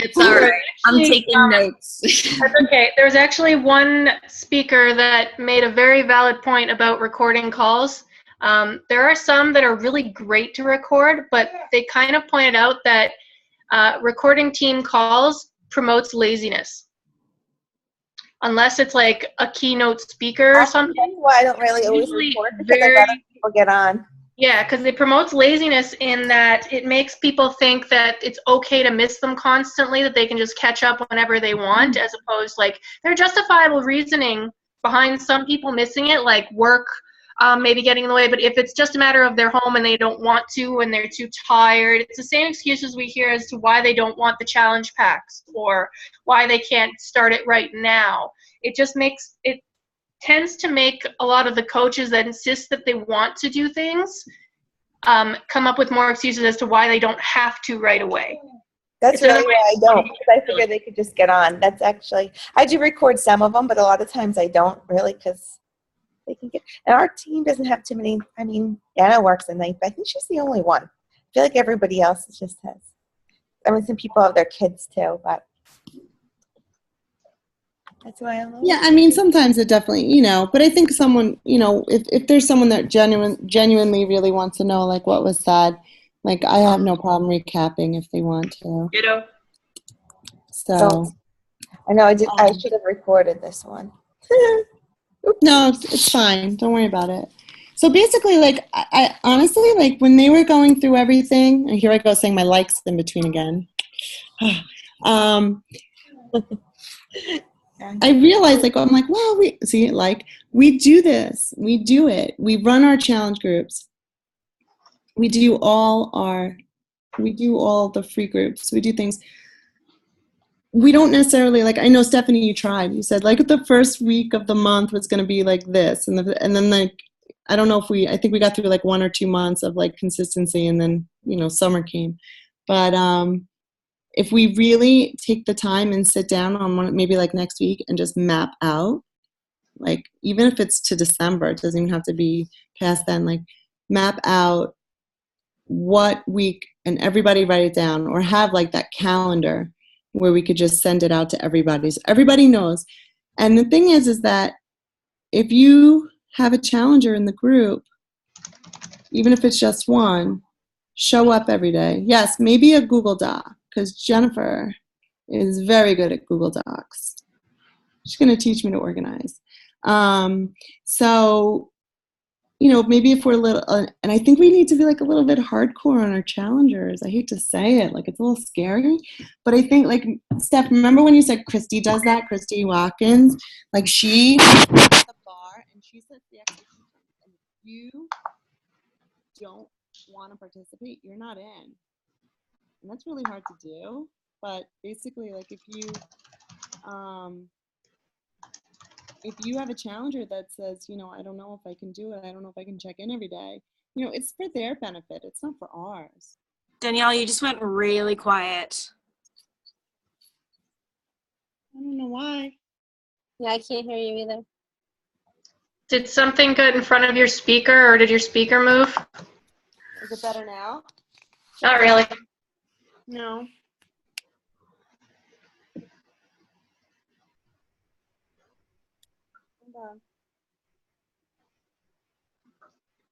It's all right. I'm taking notes. That's okay. There's actually one speaker that made a very valid point about recording calls. There are some that are really great to record, but they kind of pointed out that recording team calls promotes laziness. Unless it's like a keynote speaker or something. That's why I don't really always record, because I'd rather people get on. Yeah, because it promotes laziness in that it makes people think that it's okay to miss them constantly, that they can just catch up whenever they want, as opposed like there are justifiable reasoning behind some people missing it, like work maybe getting in the way. But if it's just a matter of their home and they don't want to and they're too tired, it's the same excuses we hear as to why they don't want the challenge packs or why they can't start it right now. It just makes it tends to make a lot of the coaches that insist that they want to do things come up with more excuses as to why they don't have to right away. That's really why I don't, because I figure they could just get on. That's actually, I do record some of them, but a lot of times I don't really, because they can get, and our team doesn't have too many. I mean, Anna works at night, but I think she's the only one. I feel like everybody else just has, I mean, some people have their kids too, but that's why I love it. Yeah, I mean, sometimes it definitely, but I think someone, if there's someone that genuinely really wants to know, like, what was said, like, I have no problem recapping if they want to. So. I know I should have recorded this one. No, it's fine. Don't worry about it. So basically, like, I honestly, like, when they were going through everything, and here I go saying my likes in between again. I realized, like, I'm like, well, we do this. We do it. We run our challenge groups. We do all the free groups. We do things. We don't necessarily, like, I know, Stephanie, you tried. You said, like, the first week of the month was going to be like this. And then, like, I don't know if I think we got through, like, 1 or 2 months of, like, consistency, and then, summer came. But, if we really take the time and sit down on maybe like next week and just map out, like, even if it's to December, it doesn't even have to be past then, like, map out what week, and everybody write it down, or have like that calendar where we could just send it out to everybody so everybody knows. And the thing is that if you have a challenger in the group, even if it's just one, show up every day. Yes, maybe a Google Doc, because Jennifer is very good at Google Docs. She's going to teach me to organize. So, maybe if we're a little, and I think we need to be like a little bit hardcore on our challengers. I hate to say it, like, it's a little scary, but I think, like, Steph, remember when you said Christy does that, Christy Watkins? Like, she sets the bar and she sets the expectations, and if you don't want to participate, you're not in. And that's really hard to do, but basically, like, if you have a challenger that says, I don't know if I can do it, I don't know if I can check in every day, it's for their benefit, it's not for ours. Danielle, you just went really quiet. I don't know why. Yeah, I can't hear you either. Did something get in front of your speaker, or did your speaker move? Is it better now? Not really. No. Hold on.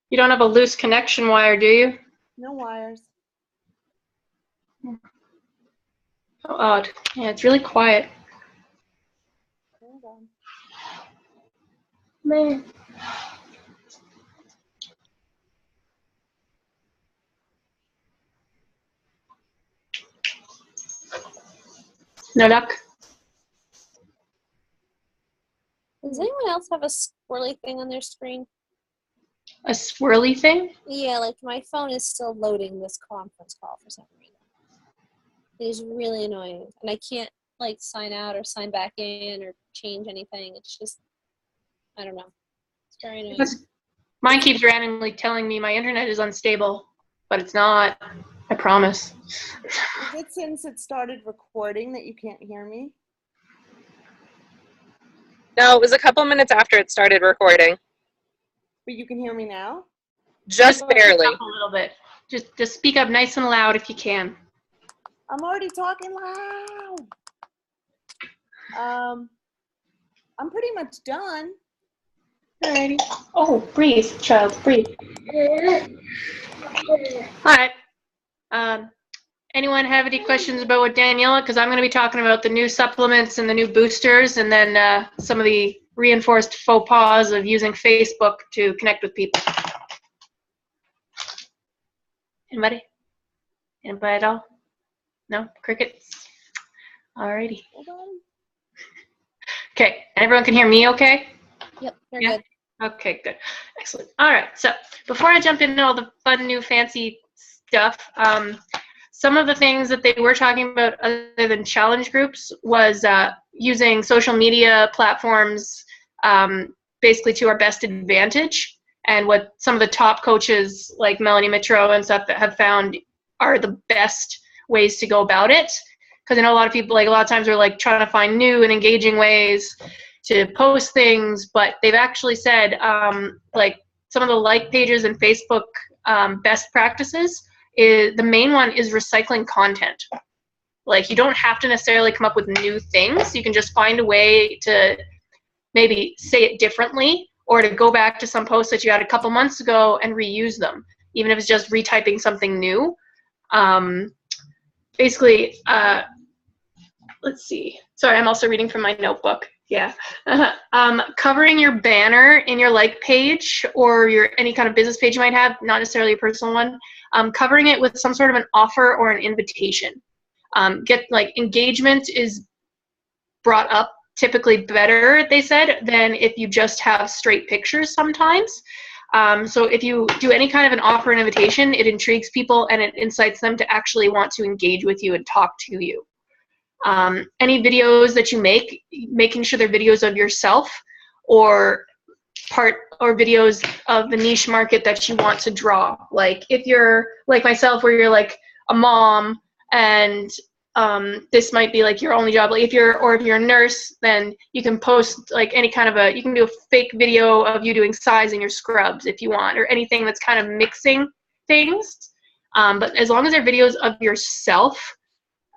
You don't have a loose connection wire, do you? No wires. How odd. Yeah, it's really quiet. Hold on. Man. No luck. Does anyone else have a swirly thing on their screen? A swirly thing? Yeah, like, my phone is still loading this conference call for some reason. It is really annoying. And I can't, like, sign out or sign back in or change anything. It's just, I don't know. It's very annoying. Mine keeps randomly telling me my internet is unstable, but it's not. I promise. Is it since it started recording that you can't hear me? No, it was a couple minutes after it started recording. But you can hear me now? Just barely. A little bit. Just speak up nice and loud if you can. I'm already talking loud. I'm pretty much done. Alrighty. Oh, breathe, child, breathe. All right. Anyone have any questions about what Daniela? Because I'm going to be talking about the new supplements and the new boosters, and then some of the reinforced faux pas of using Facebook to connect with people. Anybody? Anybody at all? No? Crickets? Alrighty. Hold on. Okay. Everyone can hear me okay? Yep, you're Yeah. good. Okay, good. Excellent. All right. So before I jump into all the fun, new, fancy stuff, some of the things that they were talking about other than challenge groups was using social media platforms basically to our best advantage. And what some of the top coaches like Melanie Mitro and stuff that have found are the best ways to go about it. Because I know a lot of people, like a lot of times, are like trying to find new and engaging ways to post things, but they've actually said like some of the like pages and Facebook best practices, the main one is recycling content. Like you don't have to necessarily come up with new things. You can just find a way to maybe say it differently or to go back to some posts that you had a couple months ago and reuse them, even if it's just retyping something new. Basically, let's see. Sorry, I'm also reading from my notebook. Yeah. Covering your banner in your like page or your any kind of business page you might have, not necessarily a personal one, covering it with some sort of an offer or an invitation. Get like engagement is brought up typically better, they said, than if you just have straight pictures sometimes. So if you do any kind of an offer and invitation, it intrigues people and it incites them to actually want to engage with you and talk to you. Any videos that you make, making sure they're videos of yourself or videos of the niche market that you want to draw. Like if you're like myself, where you're like a mom and this might be like your only job. Like if you're a nurse, then you can post like any kind of you can do a fake video of you doing sizing your scrubs if you want, or anything that's kind of mixing things. But as long as they're videos of yourself,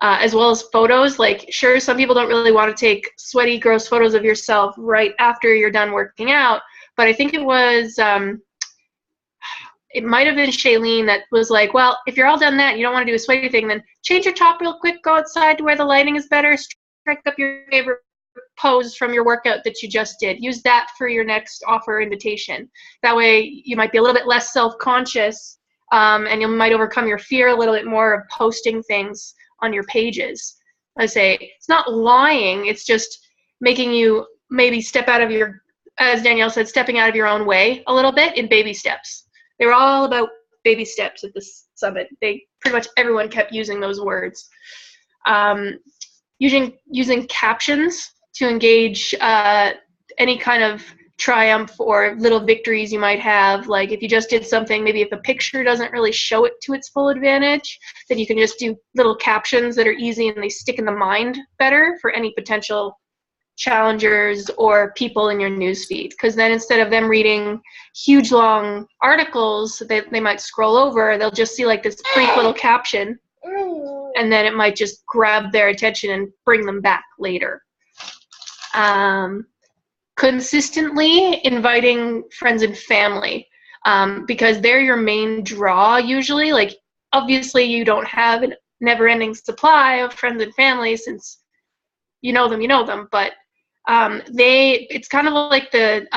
as well as photos, like sure, some people don't really want to take sweaty, gross photos of yourself right after you're done working out, but I think it was, it might have been Shailene that was like, well, if you're all done that, you don't want to do a sweaty thing, then change your top real quick, go outside to where the lighting is better, strike up your favorite pose from your workout that you just did. Use that for your next offer invitation. That way you might be a little bit less self-conscious, and you might overcome your fear a little bit more of posting things on your pages. I say it's not lying, it's just making you maybe step out of your, as Danielle said, stepping out of your own way a little bit in baby steps. They were all about baby steps at this summit. They pretty much everyone kept using those words. Using captions to engage any kind of triumph or little victories you might have. Like if you just did something, maybe if a picture doesn't really show it to its full advantage, then you can just do little captions that are easy and they stick in the mind better for any potential challengers or people in your newsfeed. Because then instead of them reading huge long articles they might scroll over, they'll just see like this brief little caption, and then it might just grab their attention and bring them back later. Consistently inviting friends and family, because they're your main draw usually. Like obviously you don't have a never-ending supply of friends and family since you know them, but it's kind of like the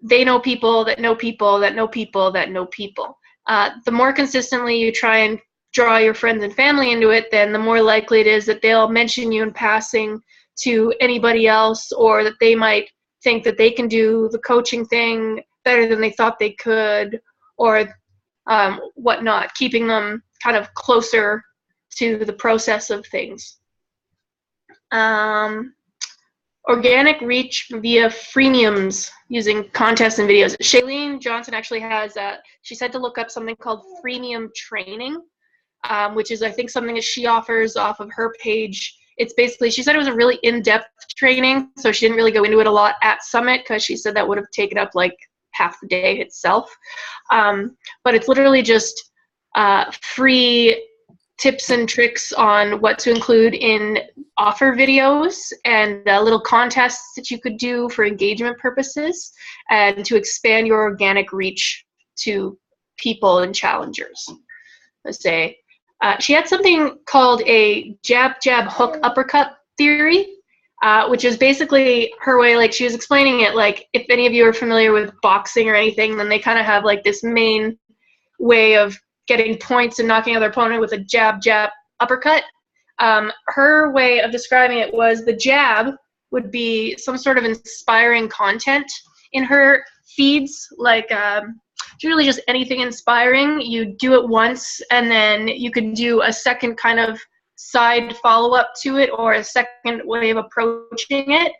they know people that know people that know people that know people. The more consistently you try and draw your friends and family into it, then the more likely it is that they'll mention you in passing to anybody else, or that they might think that they can do the coaching thing better than they thought they could, or whatnot, keeping them kind of closer to the process of things. Organic reach via freemiums using contests and videos. Shailene Johnson actually has, she said to look up something called freemium training, which is I think something that she offers off of her page. It's basically, she said it was a really in-depth training, so she didn't really go into it a lot at Summit because she said that would have taken up like half the day itself. But it's literally just free tips and tricks on what to include in offer videos and little contests that you could do for engagement purposes and to expand your organic reach to people and challengers. Let's say she had something called a jab, jab, hook, uppercut theory, which is basically her way, like she was explaining it, like if any of you are familiar with boxing or anything, then they kind of have like this main way of getting points and knocking out their opponent with a jab, jab, uppercut. Her way of describing it was the jab would be some sort of inspiring content in her feeds, like really just anything inspiring. You do it once, and then you could do a second kind of side follow-up to it or a second way of approaching it.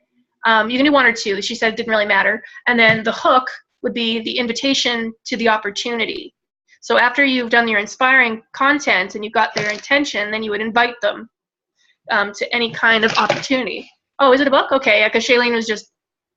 You can do one or two. She said it didn't really matter. And then the hook would be the invitation to the opportunity. So after you've done your inspiring content and you got their intention, then you would invite them to any kind of opportunity. Oh, is it a book? Okay, yeah, because Shailene was just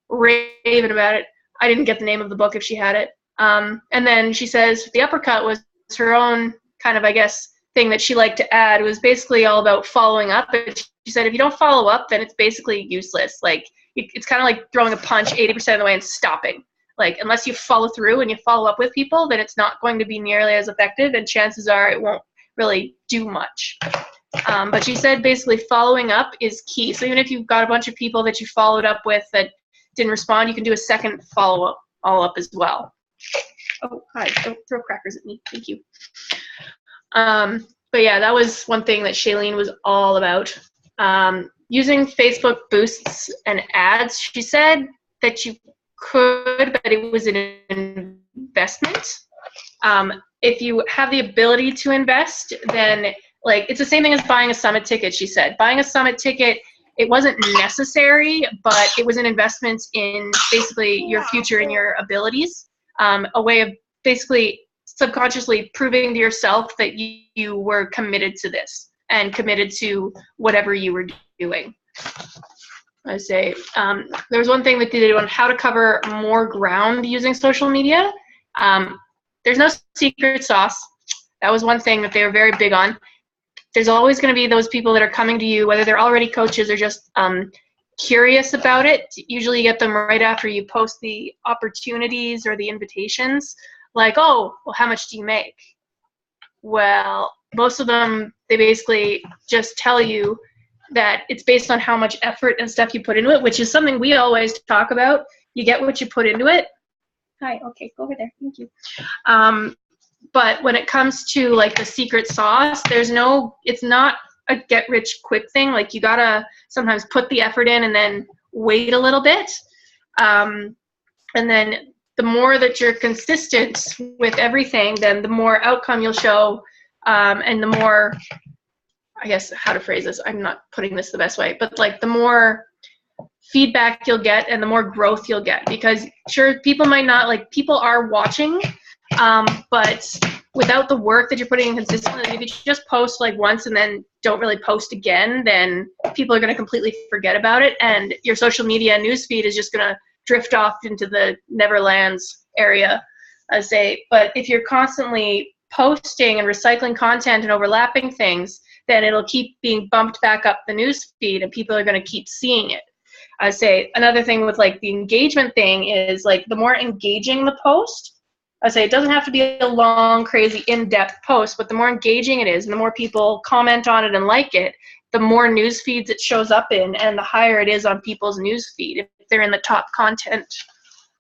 raving about it. I didn't get the name of the book if she had it. And then she says the uppercut was her own kind of, I guess, thing that she liked to add. It was basically all about following up. And she said if you don't follow up, then it's basically useless. Like it's kind of like throwing a punch 80% of the way and stopping. Like unless you follow through and you follow up with people, then it's not going to be nearly as effective, and chances are it won't really do much. But she said basically following up is key. So even if you've got a bunch of people that you followed up with that didn't respond, you can do a second follow-up as well. Oh, hi, don't throw crackers at me. Thank you. But yeah, that was one thing that Shailene was all about. Using Facebook boosts and ads, she said that you could, but it was an investment. If you have the ability to invest, then like it's the same thing as buying a summit ticket, she said. Buying a summit ticket, it wasn't necessary, but it was an investment in basically your future and your abilities. A way of basically subconsciously proving to yourself that you were committed to this and committed to whatever you were doing. I say there was one thing that they did on how to cover more ground using social media. There's no secret sauce. That was one thing that they were very big on. There's always going to be those people that are coming to you, whether they're already coaches or just curious about it. Usually you get them right after you post the opportunities or the invitations. Like, oh, well, how much do you make? Well, most of them, they basically just tell you that it's based on how much effort and stuff you put into it, which is something we always talk about. You get what you put into it. Hi, okay, go over there, thank you. But when it comes to like the secret sauce, it's not a get rich quick thing. Like you gotta sometimes put the effort in and then wait a little bit. And then the more that you're consistent with everything, then the more outcome you'll show, and the more, I guess how to phrase this, I'm not putting this the best way, but like the more feedback you'll get and the more growth you'll get. Because sure, people might not, like people are watching, but without the work that you're putting in consistently, if you just post like once and then don't really post again, then people are going to completely forget about it, and your social media newsfeed is just going to drift off into the Neverlands area, I say. But if you're constantly posting and recycling content and overlapping things, then it'll keep being bumped back up the newsfeed, and people are going to keep seeing it. I say another thing with like the engagement thing is like the more engaging the post, I say it doesn't have to be a long, crazy, in-depth post, but the more engaging it is and the more people comment on it and like it, the more news feeds it shows up in and the higher it is on people's news feed if they're in the top content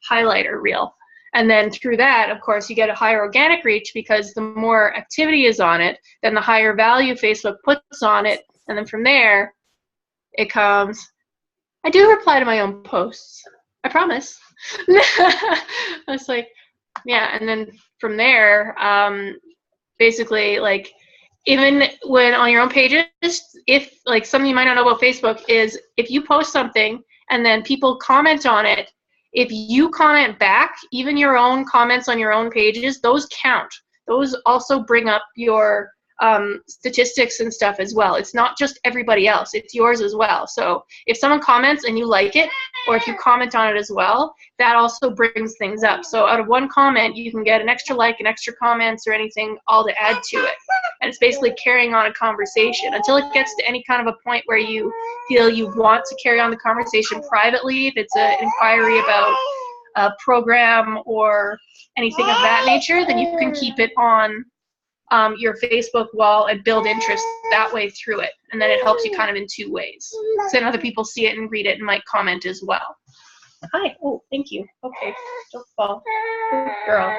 highlighter reel. And then through that, of course, you get a higher organic reach because the more activity is on it, then the higher value Facebook puts on it. And then from there, it comes, I do reply to my own posts. I promise. I was like, yeah, and then from there, basically, like, even when on your own pages, if, like, something you might not know about Facebook is if you post something and then people comment on it, if you comment back, even your own comments on your own pages, those count. Those also bring up your statistics and stuff as well. It's not just everybody else, it's yours as well. So if someone comments and you like it, or if you comment on it as well, that also brings things up. So out of one comment, you can get an extra like, an extra comments, or anything all to add to it. And it's basically carrying on a conversation until it gets to any kind of a point where you feel you want to carry on the conversation privately. If it's an inquiry about a program or anything of that nature, then you can keep it on your Facebook wall and build interest that way through it. And then it helps you kind of in two ways. So then other people see it and read it and might comment as well. Hi. Oh, thank you. Okay. Don't fall. Good girl.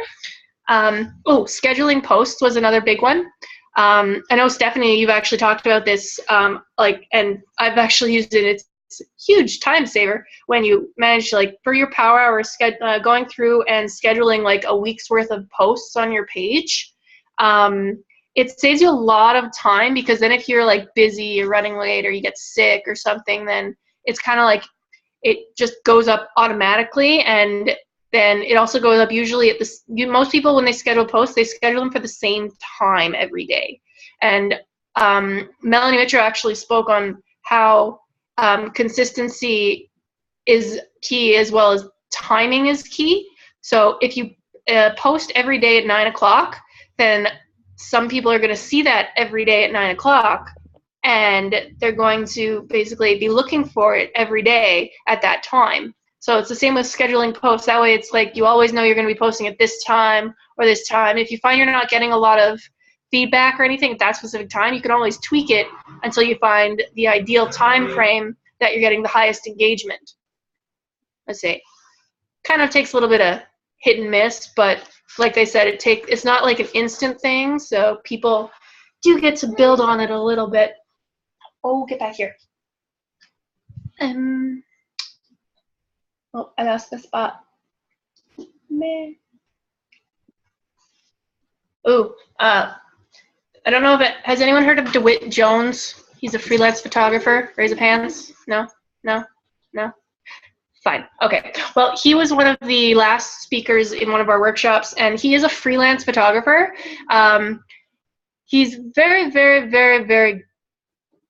Scheduling posts was another big one. I know, Stephanie, you've actually talked about this, and I've actually used it. It's a huge time saver when you manage to, for your power hour, going through and scheduling a week's worth of posts on your page. It saves you a lot of time, because then if you're busy, you're running late, or you get sick or something, then it's kind of it just goes up automatically. And then it also goes up usually at this. Most people, when they schedule posts, they schedule them for the same time every day. And Melanie Mitchell actually spoke on how consistency is key, as well as timing is key. So if you post every day at 9 o'clock, then some people are going to see that every day at 9 o'clock, and they're going to basically be looking for it every day at that time. So it's the same with scheduling posts. That way it's you always know you're going to be posting at this time or this time. If you find you're not getting a lot of feedback or anything at that specific time, you can always tweak it until you find the ideal time frame that you're getting the highest engagement. Let's see. Kind of takes a little bit of hit and miss, but like they said, it's not an instant thing, so people do get to build on it a little bit. Oh, get back here. I lost the spot. Meh. I don't know has anyone heard of DeWitt Jones? He's a freelance photographer. Raise of hands. No? Fine. Okay. Well, he was one of the last speakers in one of our workshops, and he is a freelance photographer. He's very, very, very, very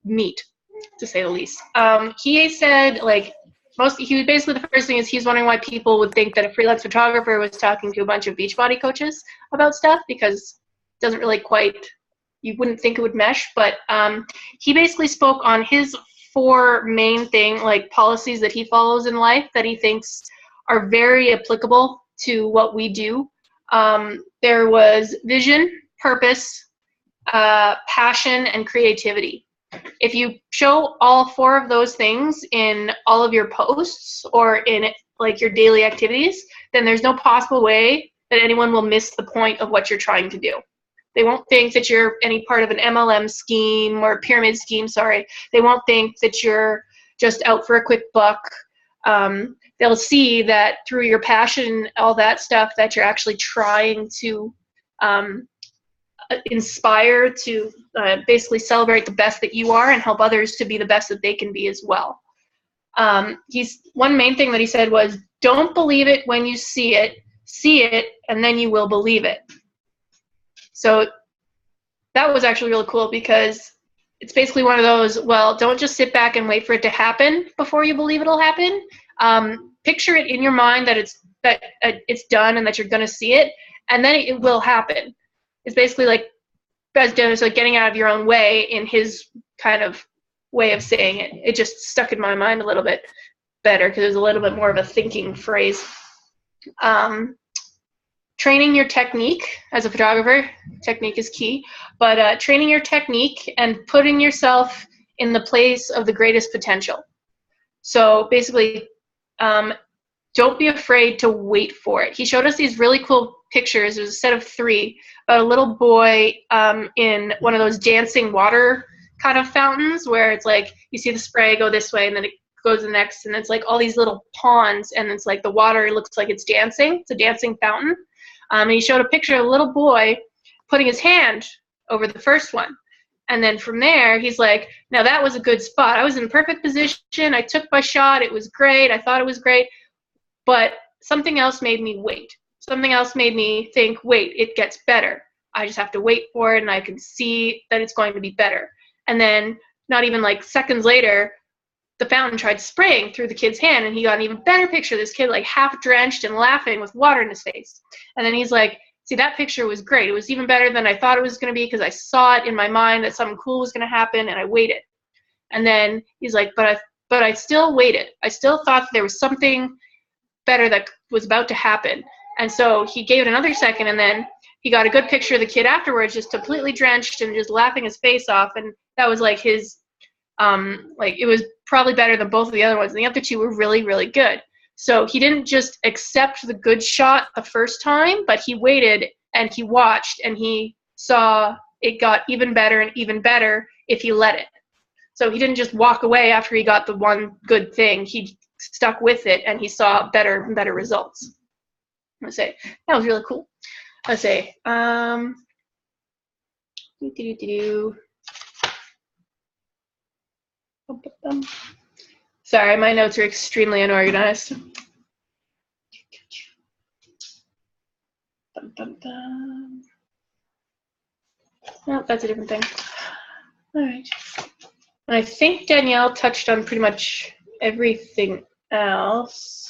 neat, to say the least. He said, basically the first thing is he's wondering why people would think that a freelance photographer was talking to a bunch of Beachbody coaches about stuff, because it doesn't really you wouldn't think it would mesh. But he basically spoke on his 4 main policies that he follows in life that he thinks are very applicable to what we do. There was vision, purpose, passion, and creativity. If you show all 4 of those things in all of your posts or in your daily activities, then there's no possible way that anyone will miss the point of what you're trying to do. They won't think that you're any part of an MLM scheme or a pyramid scheme, They won't think that you're just out for a quick buck. They'll see that through your passion, all that stuff, that you're actually trying to inspire to basically celebrate the best that you are and help others to be the best that they can be as well. One main thing that he said was, don't believe it when you see it, and then you will believe it. So that was actually really cool, because it's basically one of those, don't just sit back and wait for it to happen before you believe it'll happen. Picture it in your mind that it's done and that you're going to see it, and then it will happen. It's basically it's getting out of your own way, in his kind of way of saying it. It just stuck in my mind a little bit better, because it was a little bit more of a thinking phrase. Training your technique as a photographer, technique is key, but training your technique and putting yourself in the place of the greatest potential. So basically, don't be afraid to wait for it. He showed us these really cool pictures. It was a set of 3 about a little boy in one of those dancing water kind of fountains, where it's you see the spray go this way and then it goes the next, and it's all these little ponds, and it's the water looks like it's dancing. It's a dancing fountain. And he showed a picture of a little boy putting his hand over the first one. And then from there, he's now that was a good spot. I was in perfect position. I took my shot. It was great. I thought it was great. But something else made me wait. Something else made me think, wait, it gets better. I just have to wait for it and I can see that it's going to be better. And then not even like seconds later, the fountain tried spraying through the kid's hand and he got an even better picture of this kid like half drenched and laughing with water in his face. And then he's like, see, that picture was great. It was even better than I thought it was going to be because I saw it in my mind that something cool was going to happen and I waited. And then he's like, but I still waited. I still thought there was something better that was about to happen. And so he gave it another second and then he got a good picture of the kid afterwards, just completely drenched and just laughing his face off. And that was like his, it was probably better than both of the other ones. And the other two were really, really good. So he didn't just accept the good shot the first time, but he waited and he watched and he saw it got even better and even better if he let it. So he didn't just walk away after he got the one good thing. He stuck with it and he saw better and better results. I say that was really cool. I say, sorry, my notes are extremely unorganized. No, that's a different thing. All right. And I think Danielle touched on pretty much everything else.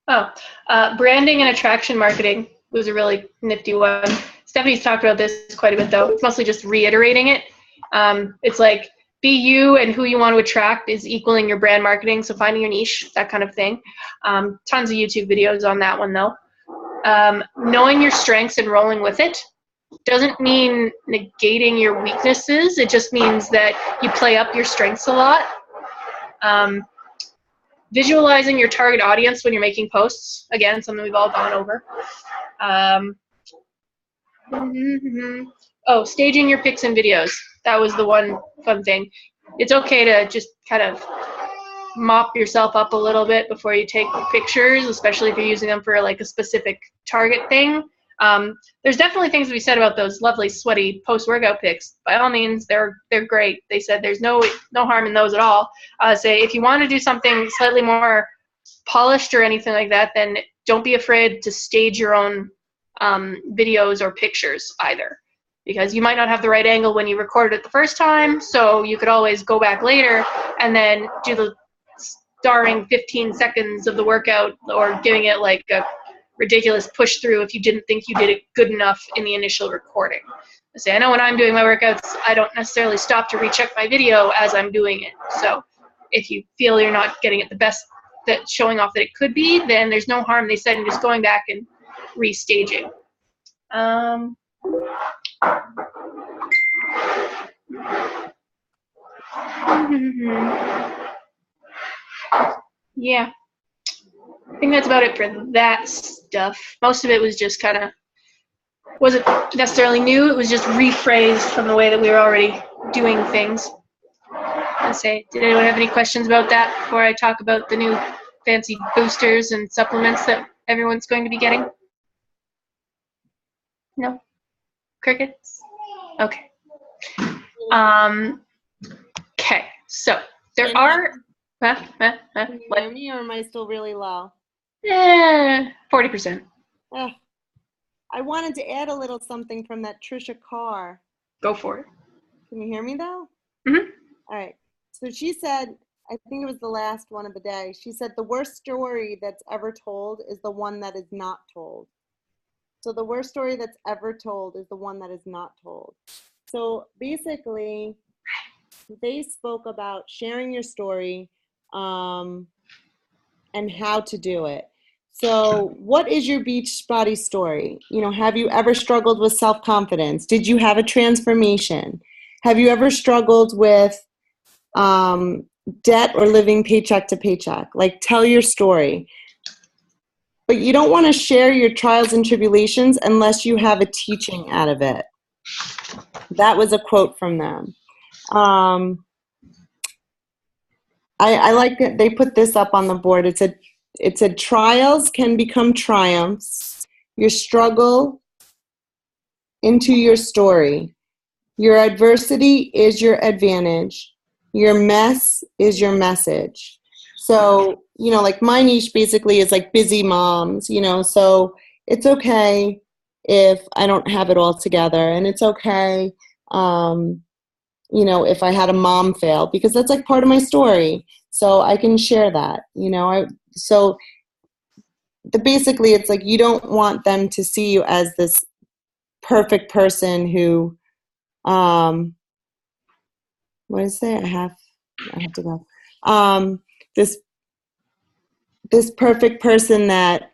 Oh, branding and attraction marketing was a really nifty one. Stephanie's talked about this quite a bit, though. It's mostly just reiterating it. It's like be you and who you want to attract is equaling your brand marketing, so finding your niche, that kind of thing. Tons of YouTube videos on that one, though. Knowing your strengths and rolling with it doesn't mean negating your weaknesses. It just means that you play up your strengths a lot. Visualizing your target audience when you're making posts. Again, something we've all gone over. Oh, staging your pics and videos. That was the one fun thing. It's okay to just kind of mop yourself up a little bit before you take pictures, especially if you're using them for like a specific target thing. There's definitely things to be said about those lovely sweaty post-workout pics. By all means, they're great. They said there's no harm in those at all. Say if you want to do something slightly more polished or anything like that, then don't be afraid to stage your own videos or pictures either, because you might not have the right angle when you recorded it the first time, so you could always go back later and then do the starring 15 seconds of the workout or giving it like a ridiculous push through if you didn't think you did it good enough in the initial recording. I know when I'm doing my workouts, I don't necessarily stop to recheck my video as I'm doing it. So if you feel you're not getting it the best that showing off that it could be, then there's no harm, they said, in just going back and restaging. Yeah. I think that's about it for that stuff. Most of it was just kind of, wasn't necessarily new, it was just rephrased from the way that we were already doing things. Did anyone have any questions about that before I talk about the new fancy boosters and supplements that everyone's going to be getting? No? Crickets? Okay. Okay, so there are... Can you What? hear me, or am I still really low? 40%. Ugh. I wanted to add a little something from that Trisha Carr. Go for it. Can you hear me though? Mhm. All right. So she said, I think it was the last one of the day, she said the worst story that's ever told is the one that is not told. So the worst story that's ever told is the one that is not told. So basically, they spoke about sharing your story and how to do it. So what is your Beachbody story? You know, have you ever struggled with self-confidence? Did you have a transformation? Have you ever struggled with debt or living paycheck to paycheck? Like, tell your story. But you don't want to share your trials and tribulations unless you have a teaching out of it. That was a quote from them. I like that they put this up on the board. It said trials can become triumphs. Your struggle into your story. Your adversity is your advantage. Your mess is your message. So, you know, like my niche basically is like busy moms, you know, so it's okay if I don't have it all together, and it's okay, you know, if I had a mom fail, because that's like part of my story. So I can share that, you know. Basically, it's like you don't want them to see you as this perfect person who, what is there? I have to go. This perfect person that,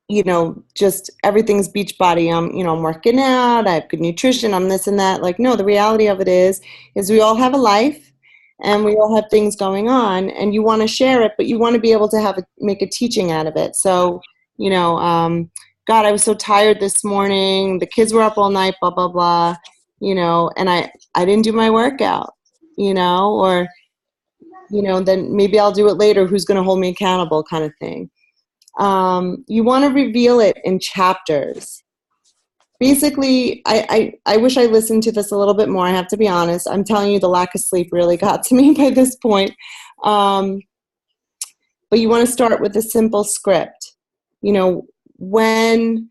you know, just everything's beach body. You know, I'm working out, I have good nutrition, I'm this and that. Like, no, the reality of it is we all have a life and we all have things going on, and you want to share it, but you want to be able to make a teaching out of it. So, you know, God, I was so tired this morning. The kids were up all night, blah, blah, blah, you know, and I didn't do my workout, you know, or, you know, then maybe I'll do it later. Who's going to hold me accountable, kind of thing. You want to reveal it in chapters. Basically, I wish I listened to this a little bit more. I have to be honest. I'm telling you, the lack of sleep really got to me by this point. But you want to start with a simple script. You know, when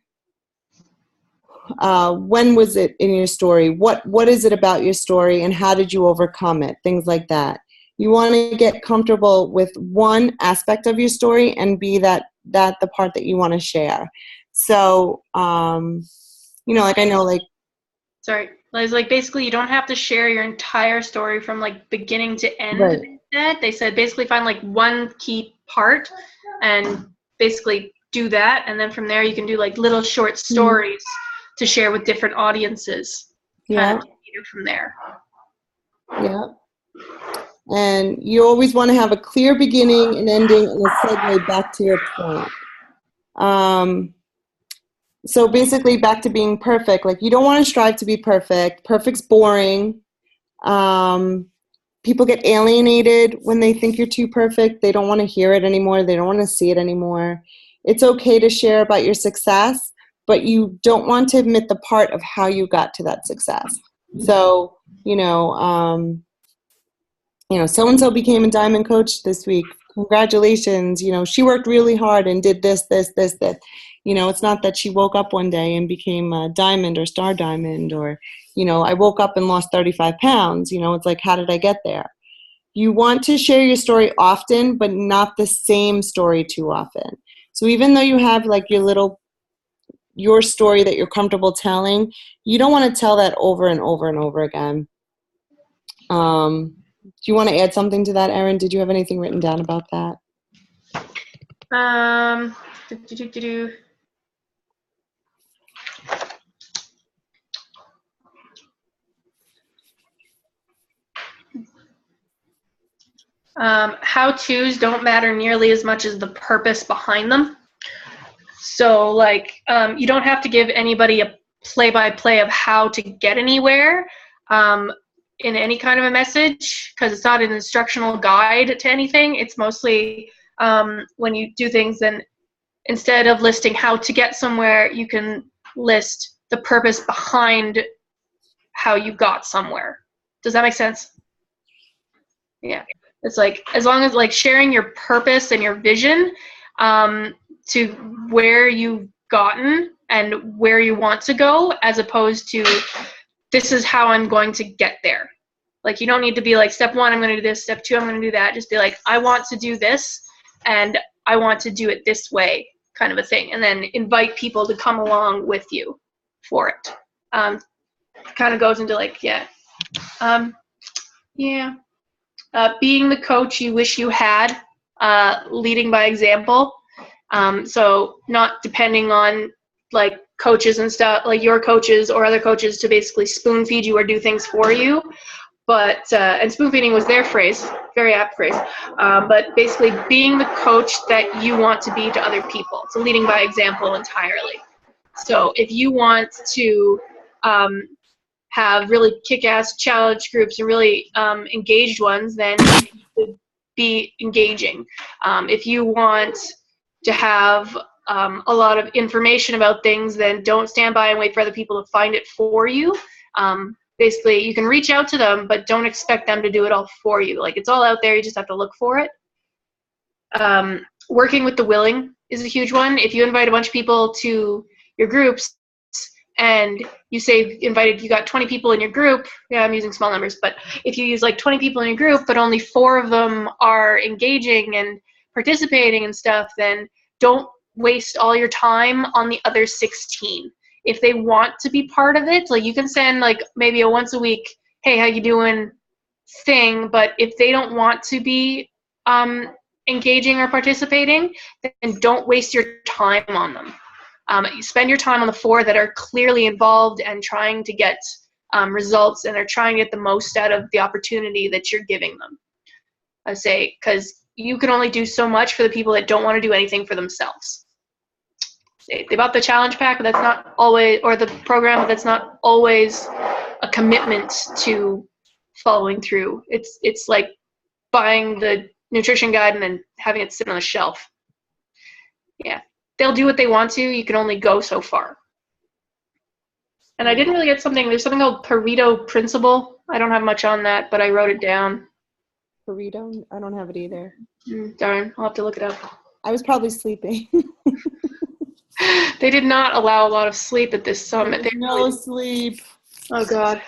was it in your story? What is it about your story, and how did you overcome it? Things like that. You want to get comfortable with one aspect of your story and be that the part that you want to share. So, you know, like I know, like. Sorry, Liz, like basically you don't have to share your entire story from like beginning to end. Right. They said basically find like one key part and basically do that. And then from there you can do like little short stories to share with different audiences. Yeah. Kind of from there. Yeah. And you always want to have a clear beginning and ending and a segue back to your point. So basically back to being perfect. Like, you don't want to strive to be perfect. Perfect's boring. People get alienated when they think you're too perfect. They don't want to hear it anymore. They don't want to see it anymore. It's okay to share about your success, but you don't want to admit the part of how you got to that success. So, so-and-so became a diamond coach this week. Congratulations. You know, she worked really hard and did this. You know, it's not that she woke up one day and became a diamond or star diamond, or, you know, I woke up and lost 35 pounds. You know, it's like, how did I get there? You want to share your story often, but not the same story too often. So even though you have like your story that you're comfortable telling, you don't want to tell that over and over and over again. Do you want to add something to that, Erin? Did you have anything written down about that? How-tos don't matter nearly as much as the purpose behind them. So, like, you don't have to give anybody a play-by-play of how to get anywhere in any kind of a message, because it's not an instructional guide to anything. It's mostly when you do things, then instead of listing how to get somewhere, you can list the purpose behind how you got somewhere. Does that make sense? Yeah. It's like, as long as like sharing your purpose and your vision to where you've gotten and where you want to go, as opposed to this is how I'm going to get there. Like, you don't need to be like, step one, I'm going to do this. Step two, I'm going to do that. Just be like, I want to do this and I want to do it this way, kind of a thing. And then invite people to come along with you for it. Kind of goes into like, being the coach you wish you had, leading by example. So not depending on like coaches and stuff, like your coaches or other coaches to basically spoon feed you or do things for you. But, and spoon feeding was their phrase, very apt phrase. But basically being the coach that you want to be to other people. So leading by example entirely. So if you want to have really kick-ass challenge groups and really engaged ones, then you should be engaging. If you want to have a lot of information about things, then don't stand by and wait for other people to find it for you. Basically, you can reach out to them, but don't expect them to do it all for you. Like, it's all out there, you just have to look for it. Working with the willing is a huge one. If you invite a bunch of people to your groups and you say you got 20 people in your group, yeah, I'm using small numbers, but if you use like 20 people in your group, but only 4 of them are engaging and participating and stuff, then don't waste all your time on the other 16. If they want to be part of it, like you can send like maybe a once a week, hey, how you doing thing, but if they don't want to be engaging or participating, then don't waste your time on them. You spend your time on the 4 that are clearly involved and trying to get results and are trying to get the most out of the opportunity that you're giving them. I say, because you can only do so much for the people that don't want to do anything for themselves. They bought the challenge pack, but that's not always, or the program, but that's not always a commitment to following through. It's like buying the nutrition guide and then having it sit on the shelf. Yeah, they'll do what they want to. You can only go so far. And I didn't really get something. There's something called Pareto Principle. I don't have much on that, but I wrote it down. Burrito? I don't have it either. Darn, I'll have to look it up. I was probably sleeping. They did not allow a lot of sleep at this summit. No sleep. Oh, God.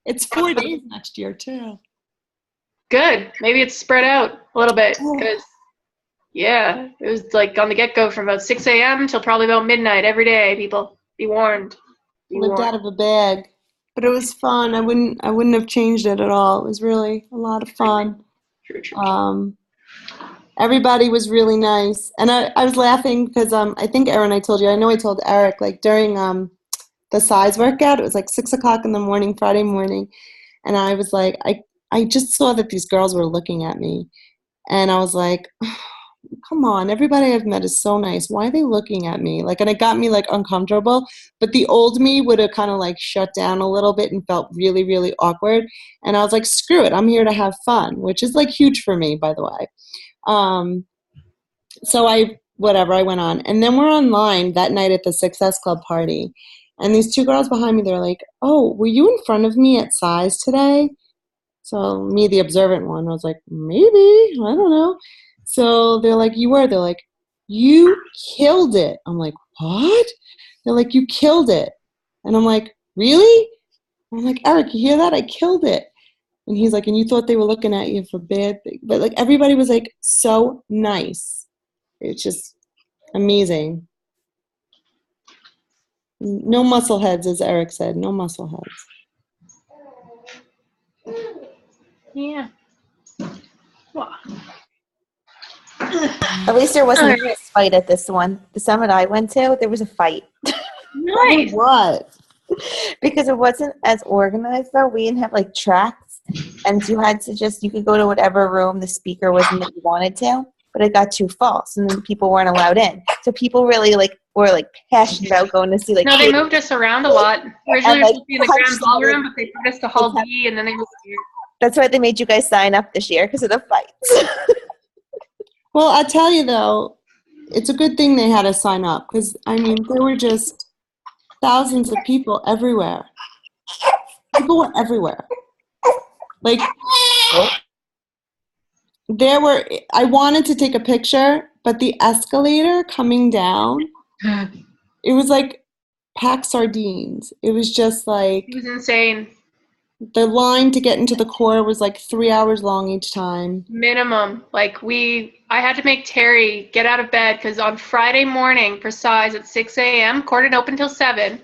It's 4 days next year, too. Good. Maybe it's spread out a little bit. Because, yeah, it was like on the get-go from about 6 a.m. till probably about midnight every day, people. Be warned. Be Lived warned. out of a bag. But it was fun. I wouldn't have changed it at all. It was really a lot of fun. True. Everybody was really nice. And I was laughing because I think Erin, I told you, I know I told Eric, like during the size workout, it was like 6 o'clock in the morning, Friday morning. And I was like, I just saw that these girls were looking at me. And I was like, oh, come on, everybody I've met is so nice. Why are they looking at me? Like, and it got me like uncomfortable. But the old me would have kind of like shut down a little bit and felt really, really awkward. And I was like, screw it, I'm here to have fun, which is like huge for me, by the way. So I went on. And then we're online that night at the Success Club party. And these 2 girls behind me, they're like, oh, were you in front of me at size today? So me, the observant one, I was like, maybe, I don't know. So they're like, you were. They're like, you killed it. I'm like, what? They're like, you killed it. And I'm like, really? I'm like, Eric, you hear that? I killed it. And he's like, and you thought they were looking at you for bad things. But like everybody was like so nice. It's just amazing. No muscle heads, as Eric said. No muscle heads. Yeah. Wow. At least there wasn't a fight at this one. The summit I went to, there was a fight. Nice. What? Because it wasn't as organized, though. We didn't have like tracks, and you could go to whatever room the speaker was in that you wanted to, but it got too full, and then people weren't allowed in. So people really were passionate about going to see No, they moved us around a lot. Originally, we were supposed to be in the grand ballroom, but they put us to Hall D, and then they moved here. That's why they made you guys sign up this year, because of the fights. Well, I tell you though, it's a good thing they had us sign up because I mean there were just thousands of people everywhere. People were everywhere. Like I wanted to take a picture, but the escalator coming down, it was like packed sardines. It was just like It was insane. the line to get into the core was like 3 hours long each time. Minimum. I had to make Terry get out of bed because on Friday morning for size at 6 a.m., court didn't open till 7.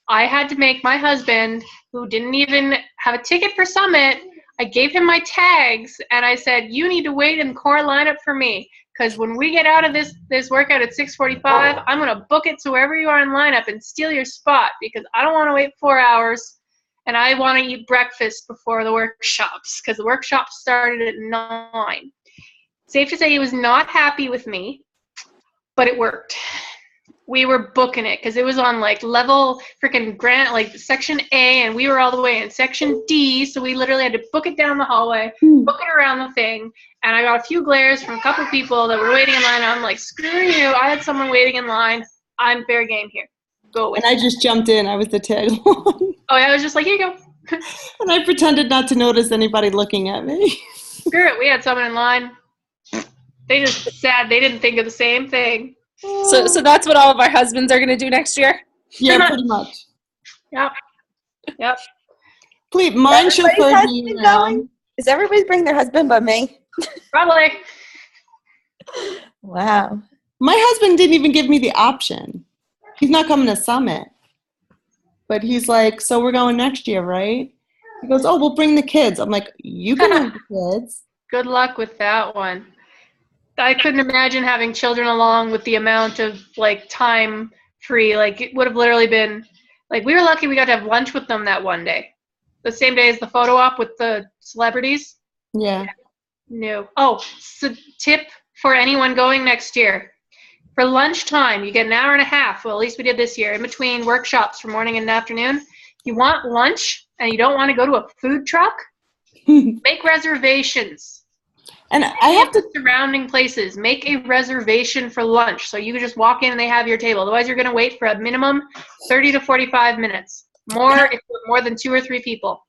I had to make my husband, who didn't even have a ticket for Summit, I gave him my tags and I said, you need to wait in the core lineup for me because when we get out of this workout at 6:45, I'm going to book it to wherever you are in lineup and steal your spot because I don't want to wait 4 hours. And I want to eat breakfast before the workshops because the workshops started at 9. Safe to say he was not happy with me, but it worked. We were booking it because it was on like level freaking grant, like section A, and we were all the way in section D. So we literally had to book it down the hallway, book it around the thing. And I got a few glares from a couple people that were waiting in line. And I'm like, screw you. I had someone waiting in line. I'm fair game here. Go with And I just jumped in. I was the tag along. Oh, yeah, I was just like, here you go. And I pretended not to notice anybody looking at me. Screw it. We had someone in line. They just said they didn't think of the same thing. So that's what all of our husbands are gonna do next year. Yeah, pretty much. Yep. Yep. Please, mine Everybody's chauffeured me husband around. going? Does everybody bring their husband but me? Probably. Wow. My husband didn't even give me the option. He's not coming to Summit. But he's like, so we're going next year, right? He goes, oh, we'll bring the kids. I'm like, you can have the kids. Good luck with that one. I couldn't imagine having children along with the amount of like time free. Like it would have literally been like we were lucky we got to have lunch with them that one day. The same day as the photo op with the celebrities. Yeah. No. Oh, so tip for anyone going next year. For lunchtime, you get an hour and a half. Well, at least we did this year. In between workshops for morning and afternoon. You want lunch and you don't want to go to a food truck? Make reservations. And I have to, Surrounding places. Make a reservation for lunch so you can just walk in and they have your table. Otherwise, you're going to wait for a minimum 30 to 45 minutes. More if you're more than 2 or 3 people.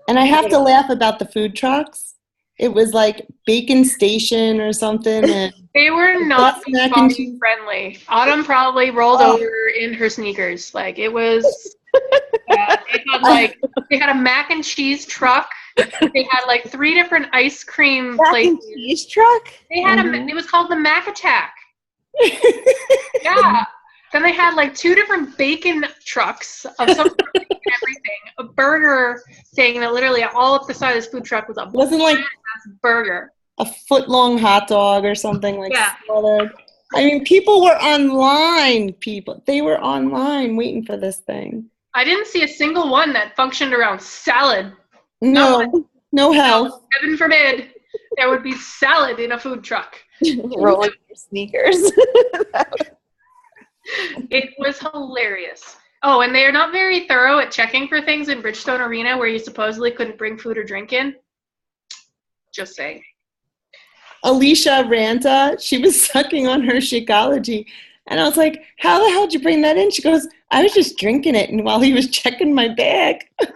and I have to laugh about the food trucks. It was like Bacon Station or something. And They were not That's mac and beachbody cheese. friendly. Autumn probably rolled over in her sneakers. Like it was. They had a mac and cheese truck. They had like 3 different ice cream Mac places. and cheese truck? They had it was called the Mac Attack. Yeah. Then they had like 2 different bacon trucks of some sort of bacon everything. A burger thing that literally all up the side of this food truck was a wasn't like burger. a foot-long hot dog or something like Yeah. smothered. I mean, people were online. They were online waiting for this thing. I didn't see a single one that functioned around salad. No health. Heaven forbid there would be salad in a food truck. Rolling your sneakers. It was hilarious. Oh, and they are not very thorough at checking for things in Bridgestone Arena where you supposedly couldn't bring food or drink in. Just saying. Alicia Ranta, she was sucking on her Shakeology. And I was like, how the hell did you bring that in? She goes, I was just drinking it. And while he was checking my bag. 3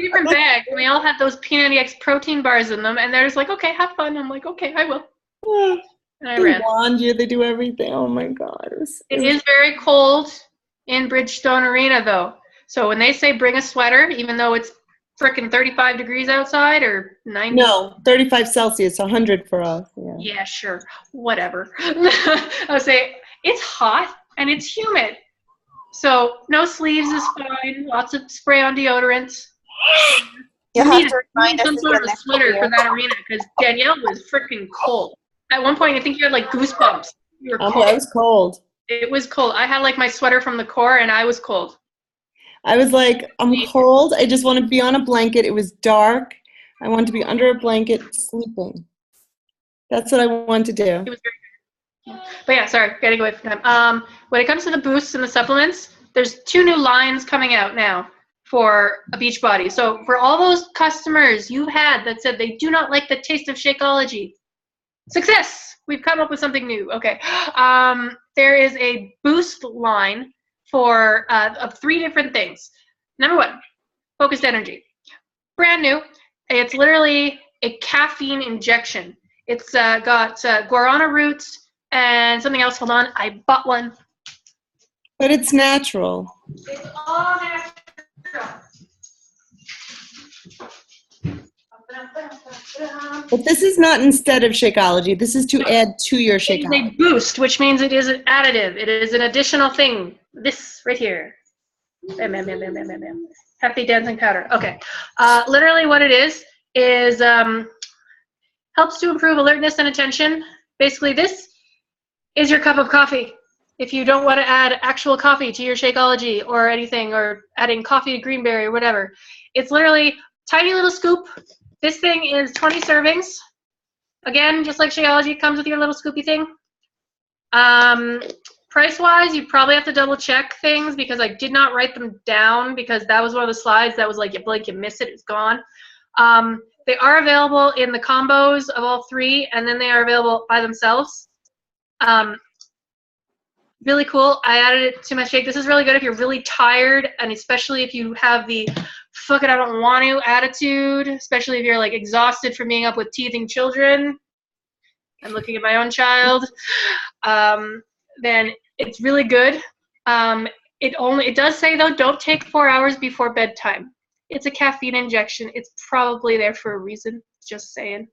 different bags, and they all had those P90X protein bars in them. And they're just like, okay, have fun. I'm like, okay, I will. And I They ran. wand you. They do everything. Oh, my God. It is very cold in Bridgestone Arena, though. So when they say bring a sweater, even though it's frickin' 35 degrees outside or 90. No, 35 Celsius, 100 for us. Yeah. Yeah, sure. Whatever. I would say it's hot and it's humid. So no sleeves is fine. Lots of spray on deodorant. You'll You have need to remind us some sort again of a next sweater year. for that arena because Danielle was freaking cold. At one point, I think you had like goosebumps. You were cold. I was cold. It was cold. I had like my sweater from the core and I was cold. I was like, I'm cold. I just want to be on a blanket. It was dark. I wanted to be under a blanket sleeping. That's what I wanted to It do. was very good. But yeah, sorry, getting away from time. When it comes to the boosts and the supplements, there's 2 new lines coming out now for a Beachbody. So for all those customers you had that said they do not like the taste of Shakeology, success! We've come up with something new. Okay. There is a boost line for of 3 different things. Number 1, focused energy. Brand new. It's literally a caffeine injection. It's got guarana roots and something else. Hold on, I bought one. But it's natural. It's all natural. But this is not instead of Shakeology. This is to add to your It is Shakeology. a boost, which means it is an additive. It is an additional thing. This right here. Bam, bam, bam, bam, bam, bam, bam. Happy dancing powder. Okay. Literally what it is helps to improve alertness and attention. Basically, this is your cup of coffee. If you don't want to add actual coffee to your Shakeology or anything, or adding coffee to Greenberry or whatever, it's literally tiny little scoop. This thing is 20 servings. Again, just like Shakeology, it comes with your little scoopy thing. Price-wise, you probably have to double-check things because I did not write them down because that was one of the slides that was like, you blink, you miss it, it's gone. They are available in the combos of all 3, and then they are available by themselves. Really cool. I added it to my shake. This is really good if you're really tired, and especially if you have the fuck it, I don't want to attitude, especially if you're like exhausted from being up with teething children. I'm looking at my own child. then it's really good. It does say though, don't take 4 hours before bedtime. It's a caffeine injection. It's probably there for a reason. Just saying.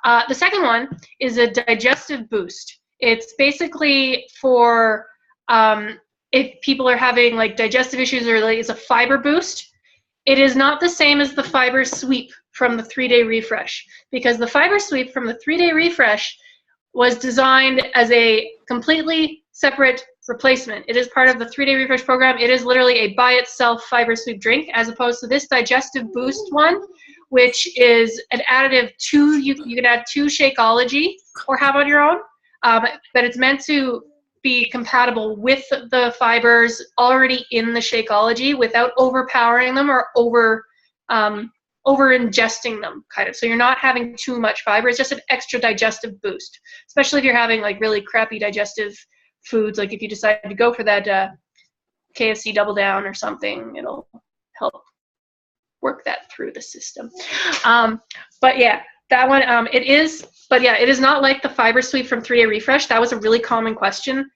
The second one is a digestive boost. It's basically for if people are having like digestive issues, or like, it's a fiber boost. It is not the same as the fiber sweep from the 3-day refresh, because the fiber sweep from the 3-day refresh was designed as a completely separate replacement. It is part of the 3-day refresh program. It is literally a by itself fiber sweep drink, as opposed to this digestive boost one, which is an additive to, you can add to Shakeology or have on your own, but it's meant to be compatible with the fibers already in the Shakeology without overpowering them or over ingesting them, kind of. So you're not having too much fiber. It's just an extra digestive boost, especially if you're having like really crappy digestive foods. Like if you decide to go for that KFC Double Down or something, it'll help work that through the system. But yeah, that one, it is not like the fiber sweep from 3-day refresh. That was a really common question.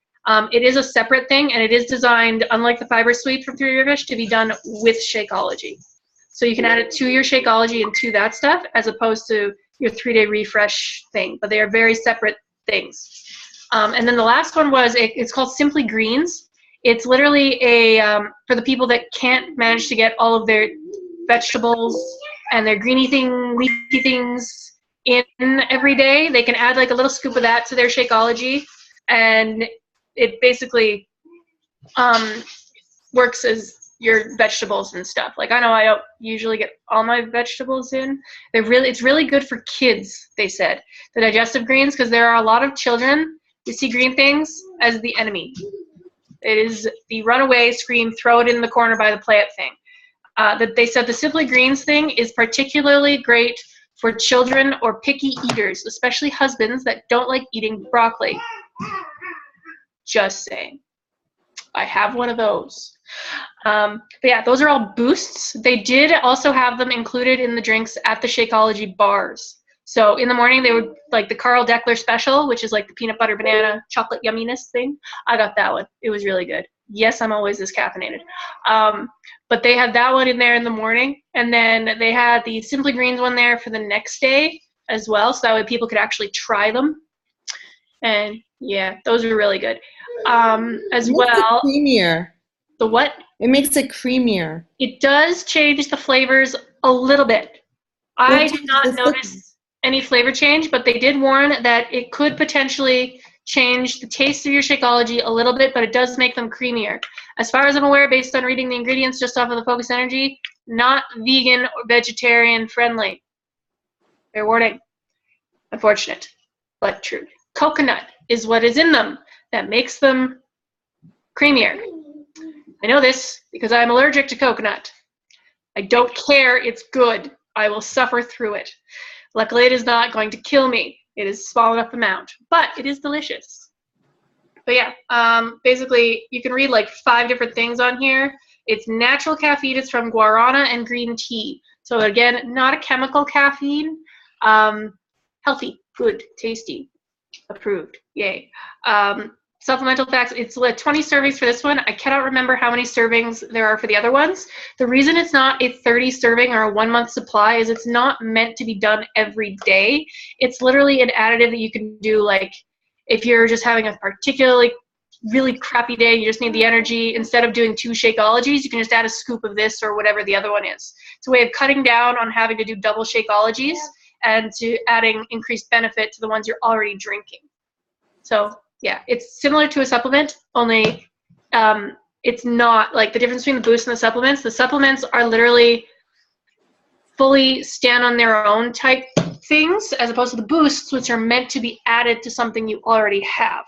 It is a separate thing, and it is designed, unlike the fiber sweep from 3-day refresh, to be done with Shakeology. So you can add it to your Shakeology and to that stuff, as opposed to your 3-day refresh thing. But they are very separate things. And then the last one was, it's called Simply Greens. It's literally for the people that can't manage to get all of their vegetables and their leafy things in every day. They can add like a little scoop of that to their Shakeology, and it basically works as your vegetables and stuff. Like, I know I don't usually get all my vegetables in. It's really good for kids, they said, the digestive greens, because there are a lot of children who see green things as the enemy. It is the runaway, scream, throw it in the corner by the play it thing. That they said the Simply Greens thing is particularly great for children or picky eaters, especially husbands that don't like eating broccoli. Just saying. I have one of those. But yeah, those are all boosts. They did also have them included in the drinks at the Shakeology bars. So in the morning, they would, like the Carl Deckler special, which is like the peanut butter banana chocolate yumminess thing. I got that one. It was really good. Yes, I'm always this caffeinated. But they had that one in there in the morning. And then they had the Simply Greens one there for the next day as well. So that way people could actually try them. And yeah, those are really good. As well. Creamier. The what? It makes it creamier. It does change the flavors a little bit. I did not notice any flavor change, but they did warn that it could potentially change the taste of your Shakeology a little bit, but it does make them creamier. As far as I'm aware, based on reading the ingredients just off of the Focus Energy, not vegan or vegetarian friendly. Fair warning. Unfortunate, but true. Coconut is what is in them that makes them creamier. I know this because I'm allergic to coconut. I don't care, it's good. I will suffer through it. Luckily, it is not going to kill me. It is a small enough amount, but it is delicious. But yeah, basically, you can read like 5 different things on here. It's natural caffeine. It's from guarana and green tea. So again, not a chemical caffeine. Healthy, good, tasty, approved. Yay. Supplemental facts, it's 20 servings for this one. I cannot remember how many servings there are for the other ones. The reason it's not a 30 serving or a 1-month supply is it's not meant to be done every day. It's literally an additive that you can do, like if you're just having a particularly really crappy day, you just need the energy, instead of doing 2 Shakeologies, you can just add a scoop of this or whatever the other one is. It's a way of cutting down on having to do double Shakeologies and to adding increased benefit to the ones you're already drinking. So yeah, it's similar to a supplement, only it's not like the difference between the boost and the supplements. The supplements are literally fully stand on their own type things, as opposed to the boosts, which are meant to be added to something you already have.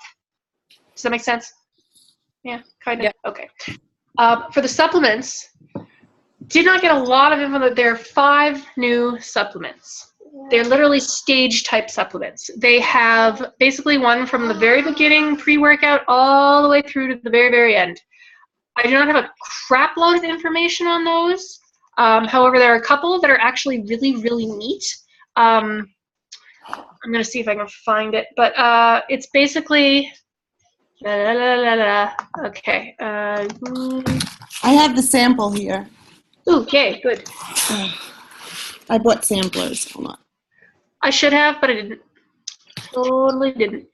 Does that make sense? Yeah, kind of. Yeah. Okay. For the supplements, did not get a lot of info. There are 5 new supplements. They're literally stage type supplements. They have basically one from the very beginning, pre-workout, all the way through to the very, very end. I do not have a crap load of information on those. However, there are a couple that are actually really, really neat. I'm going to see if I can find it. But it's basically, La, la, la, la, la. Okay. I have the sample here. Okay, good. I bought samplers. Hold on. I should have, but I didn't. Totally didn't.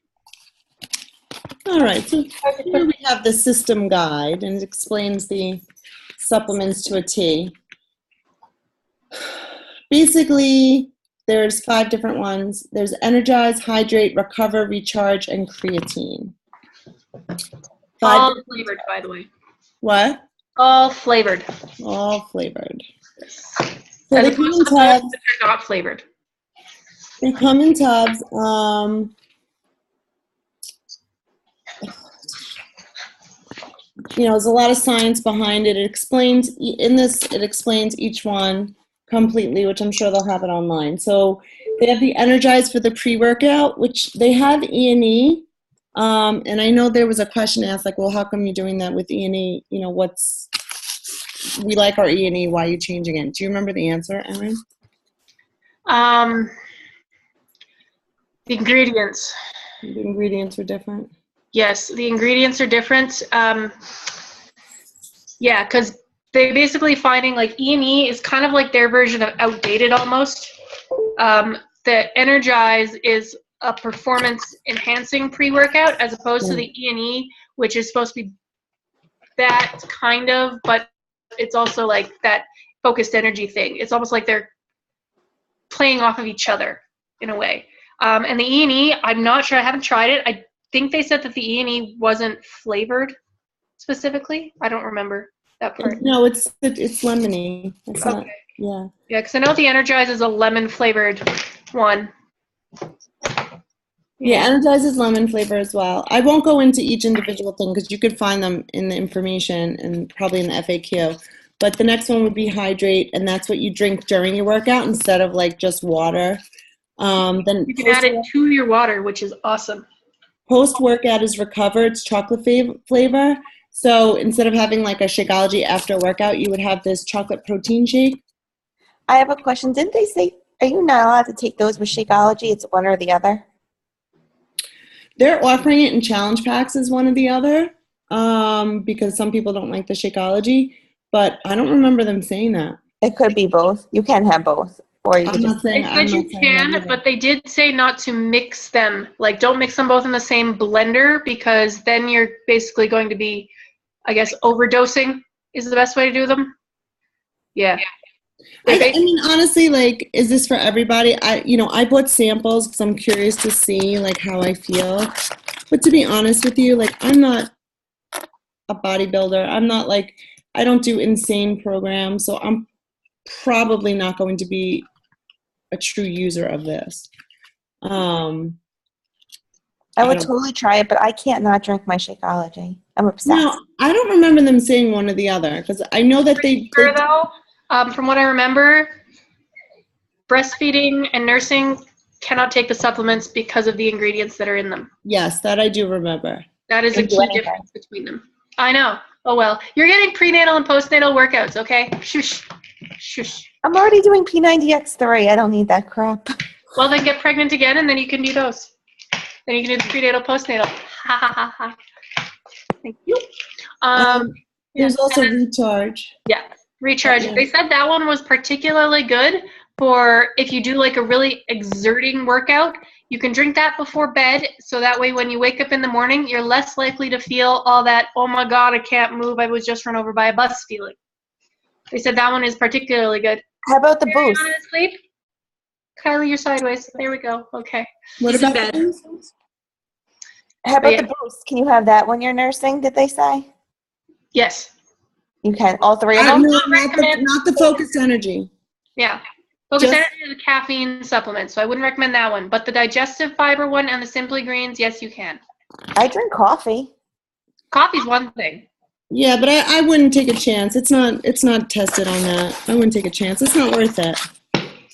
All right, so here we have the system guide, and it explains the supplements to a T. Basically, there's 5 different ones. There's Energize, Hydrate, Recover, Recharge, and Creatine. All flavored, by the way. What? All flavored. All flavored. So As they come opposed in to those that tubs. are not flavored. They come in tubs. There's a lot of science behind it. It explains each one completely, which I'm sure they'll have it online. So they have the Energize for the pre-workout, which they have E&E. And I know there was a question asked, like, well, how come you're doing that with E&E? We like our E&E, why are you changing it? Do you remember the answer, Erin? The ingredients. The ingredients are different. Yes, the ingredients are different. Yeah, because they're basically finding like E&E is kind of like their version of outdated almost. The Energize is a performance enhancing pre-workout as opposed to the E&E, which is supposed to be that kind of, but it's also like that focused energy thing. It's almost like they're playing off of each other in a way. And the E&E, I'm not sure, I haven't tried it. I think they said that the E&E wasn't flavored specifically. I don't remember that part. No, it's lemony. It's not, Okay. yeah. Yeah, because I know the Energize is a lemon flavored one. Yeah, Energize is lemon flavor as well. I won't go into each individual thing because you could find them in the information and probably in the FAQ. But the next one would be Hydrate, and that's what you drink during your workout instead of like just water. Then You can add it to your water, which is awesome. Post-workout is Recover. It's chocolate flavor. So instead of having like a Shakeology after a workout, you would have this chocolate protein shake. I have a question. Didn't they say, are you not allowed to take those with Shakeology? It's one or the other? They're offering it in challenge packs as one or the other because some people don't like the Shakeology, but I don't remember them saying that. It could be both. You can have both. Or you I'm can not just, saying They I'm said not you saying can, that either. but they did say not to mix them. Like, don't mix them both in the same blender because then you're basically going to be, I guess, overdosing is the best way to do them. Yeah. I mean, honestly, like, is this for everybody? I bought samples because I'm curious to see like how I feel. But to be honest with you, like, I'm not a bodybuilder. I'm not like, I don't do insane programs, so I'm probably not going to be a true user of this. I would don't- totally try it, but I can't not drink my Shakeology. I'm obsessed. No, I don't remember them saying one or the other because I know that they Sure, though, from what I remember, breastfeeding and nursing cannot take the supplements because of the ingredients that are in them. yes, that I do remember. That is a Didn't do key anything. difference between them. I know. Oh well. You're getting prenatal and postnatal workouts, okay? Shush. Shush. I'm already doing P90X3. I don't need that crap. Well, then get pregnant again and then you can do those. Then you can do the prenatal, postnatal. Ha ha ha ha. Thank you. There's yeah. also Recharge. Yeah, recharge. Yeah. They said that one was particularly good for if you do like a really exerting workout. You can drink that before bed, so that way when you wake up in the morning, you're less likely to feel all that, oh my God, I can't move, I was just run over by a bus feeling. They said that one is particularly good. How about the Carry boost? on and sleep. Kylie, you're sideways. There we go. Okay. What He's in about bed. How about Yeah. the boost? Can you have that when you're nursing, did they say? Yes. You can. All three of No, them? not the focused energy. Yeah. Focus Just- Energy is a caffeine supplement, so I wouldn't recommend that one. But the digestive fiber one and the Simply Greens, yes, you can. I drink coffee. Coffee's one thing. Yeah, but I wouldn't take a chance. It's not tested on that. I wouldn't take a chance. It's not worth it.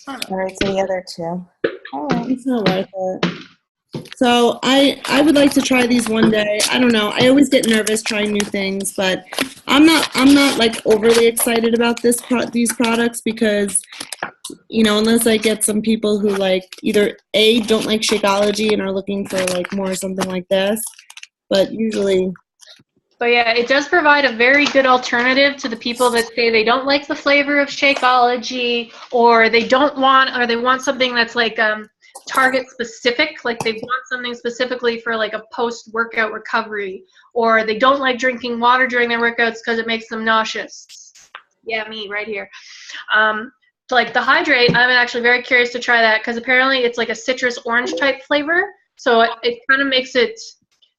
All right, so the other two. All right. It's not worth it. So I would like to try these one day. I don't know. I always get nervous trying new things, but I'm not like overly excited about these products because, unless I get some people who like either A, don't like Shakeology and are looking for like more something like this, but usually, But yeah, it does provide a very good alternative to the people that say they don't like the flavor of Shakeology, or they want something that's like target specific, like they want something specifically for like a post-workout recovery, or they don't like drinking water during their workouts because it makes them nauseous. Yeah, me right here. Like the Hydrate, I'm actually very curious to try that because apparently it's like a citrus orange type flavor, so it kind of makes it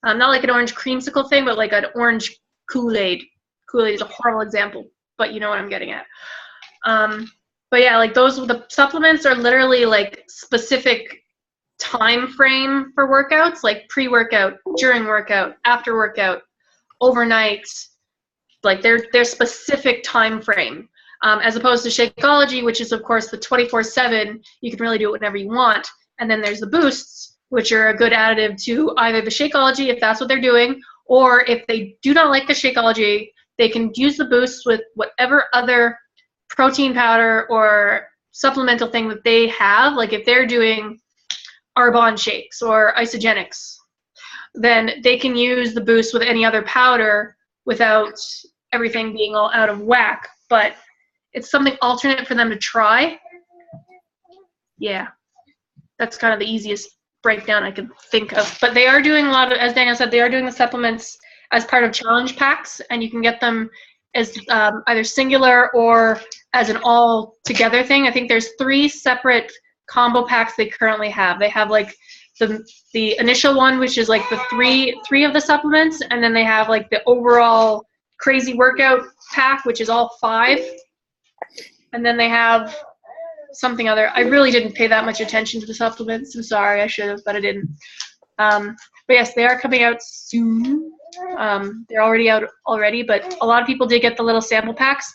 not like an orange creamsicle thing, but like an orange Kool-Aid. Kool-Aid is a horrible example, but you know what I'm getting at. But yeah, like the supplements are literally like specific time frame for workouts, like pre-workout, during workout, after workout, overnight. Like they're specific time frame, as opposed to Shakeology, which is of course the 24/7. You can really do it whenever you want. And then there's the boosts, which are a good additive to either the Shakeology if that's what they're doing, or if they do not like the Shakeology, they can use the boosts with whatever other protein powder or supplemental thing that they have. Like if they're doing Arbonne shakes or Isogenics, then they can use the boost with any other powder without everything being all out of whack. But it's something alternate for them to try. Yeah, that's kind of the easiest breakdown I can think of. But they are doing a lot of, as Daniel said, they are doing the supplements as part of challenge packs, and you can get them as either singular or as an all together thing. I think there's 3 separate combo packs they currently have. They have like the initial one, which is like the three of the supplements, and then they have like the overall crazy workout pack, which is all 5. And then they have something other. I really didn't pay that much attention to the supplements. I'm sorry, I should have, but I didn't. But yes, they are coming out soon. They're already out already, but a lot of people did get the little sample packs.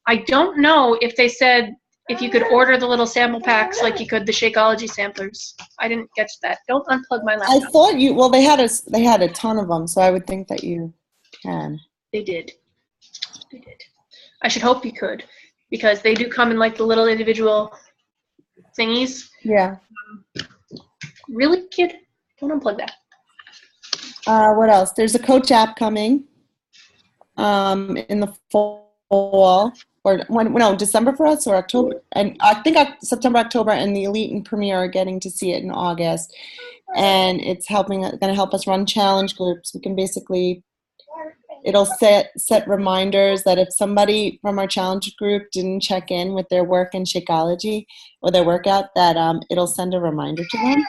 I don't know if they said if you could order the little sample packs like you could the Shakeology samplers. I didn't catch that. Don't unplug my I laptop. thought they had a ton of them, so I would think that you can. They did. They did. I should hope you could, because they do come in like the little individual thingies. Yeah. Really, kid? Don't unplug that. What else? There's a coach app coming in the fall, or December for us, or October. And I think September, October, and the Elite and Premier are getting to see it in August. And it's going to help us run challenge groups. We can basically, it'll set reminders that if somebody from our challenge group didn't check in with their work in Shakeology or their workout, that it'll send a reminder to them.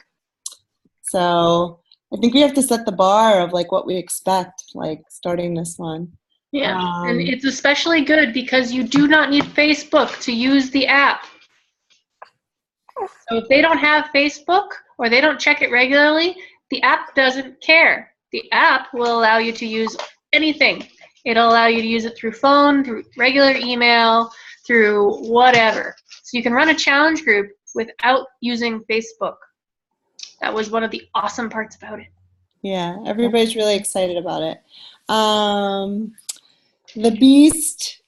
So I think we have to set the bar of like what we expect, like starting this one. Yeah, and it's especially good because you do not need Facebook to use the app. So if they don't have Facebook or they don't check it regularly, the app doesn't care. The app will allow you to use anything. It'll allow you to use it through phone, through regular email, through whatever. So you can run a challenge group without using Facebook. That was one of the awesome parts about it. Yeah, everybody's really excited about it. The Beast,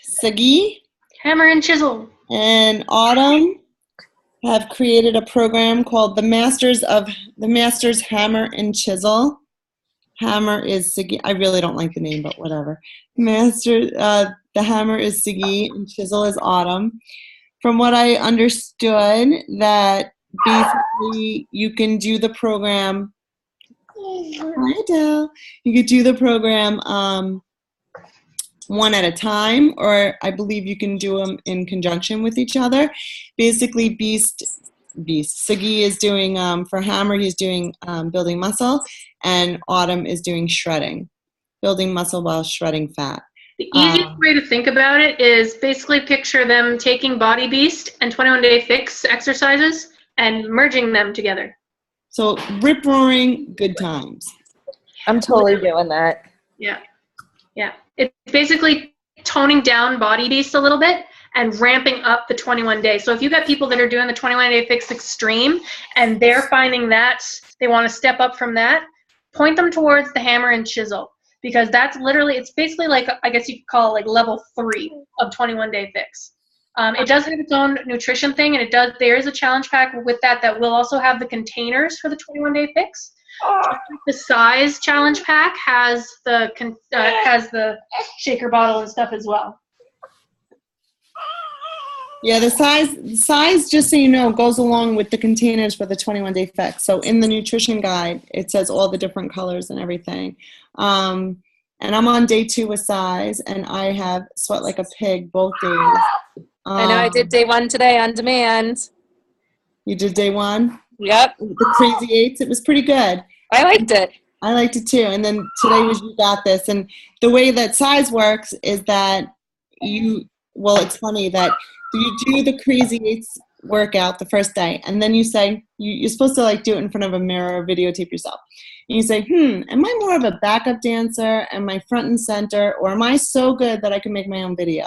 Sagi, Hammer and Chisel. and Autumn have created a program called the Masters Hammer and Chisel. Hammer is Sagi. I really don't like the name, but whatever. The hammer is Sagi and chisel is Autumn. From what I understood, that basically you can do the program. Hi, Adele. You could do the program one at a time, or I believe you can do them in conjunction with each other. Basically, Sagi is doing, for Hammer, he's doing building muscle, and Autumn is doing shredding, building muscle while shredding fat. The easiest way to think about it is basically picture them taking Body Beast and 21 Day Fix exercises and merging them together. So rip-roaring good times. I'm totally doing that. Yeah. Yeah. It's basically toning down Body Beast a little bit and ramping up the 21 day. So if you got people that are doing the 21 Day Fix Extreme and they're finding that they want to step up from that, point them towards the Hammer and Chisel, because that's literally, it's basically like, I guess you could call it like level 3 of 21 Day Fix. It does have its own nutrition thing, and there is a challenge pack with that will also have the containers for the 21 Day Fix. The size challenge pack has the shaker bottle and stuff as well. Yeah, the size, just so you know, goes along with the containers for the 21-day fix. So in the nutrition guide, it says all the different colors and everything. And I'm on day 2 with size, and I have sweat like a pig both days. I know I did day 1 today on demand. You did day 1? Yep. The Crazy Eights, it was pretty good. I liked it. I liked it too. And then today was You Got This. And the way that size works is that it's funny that you do the Crazy Eights workout the first day, and then you say, you're supposed to like do it in front of a mirror or videotape yourself. And you say, am I more of a backup dancer? Am I front and center? Or am I so good that I can make my own video?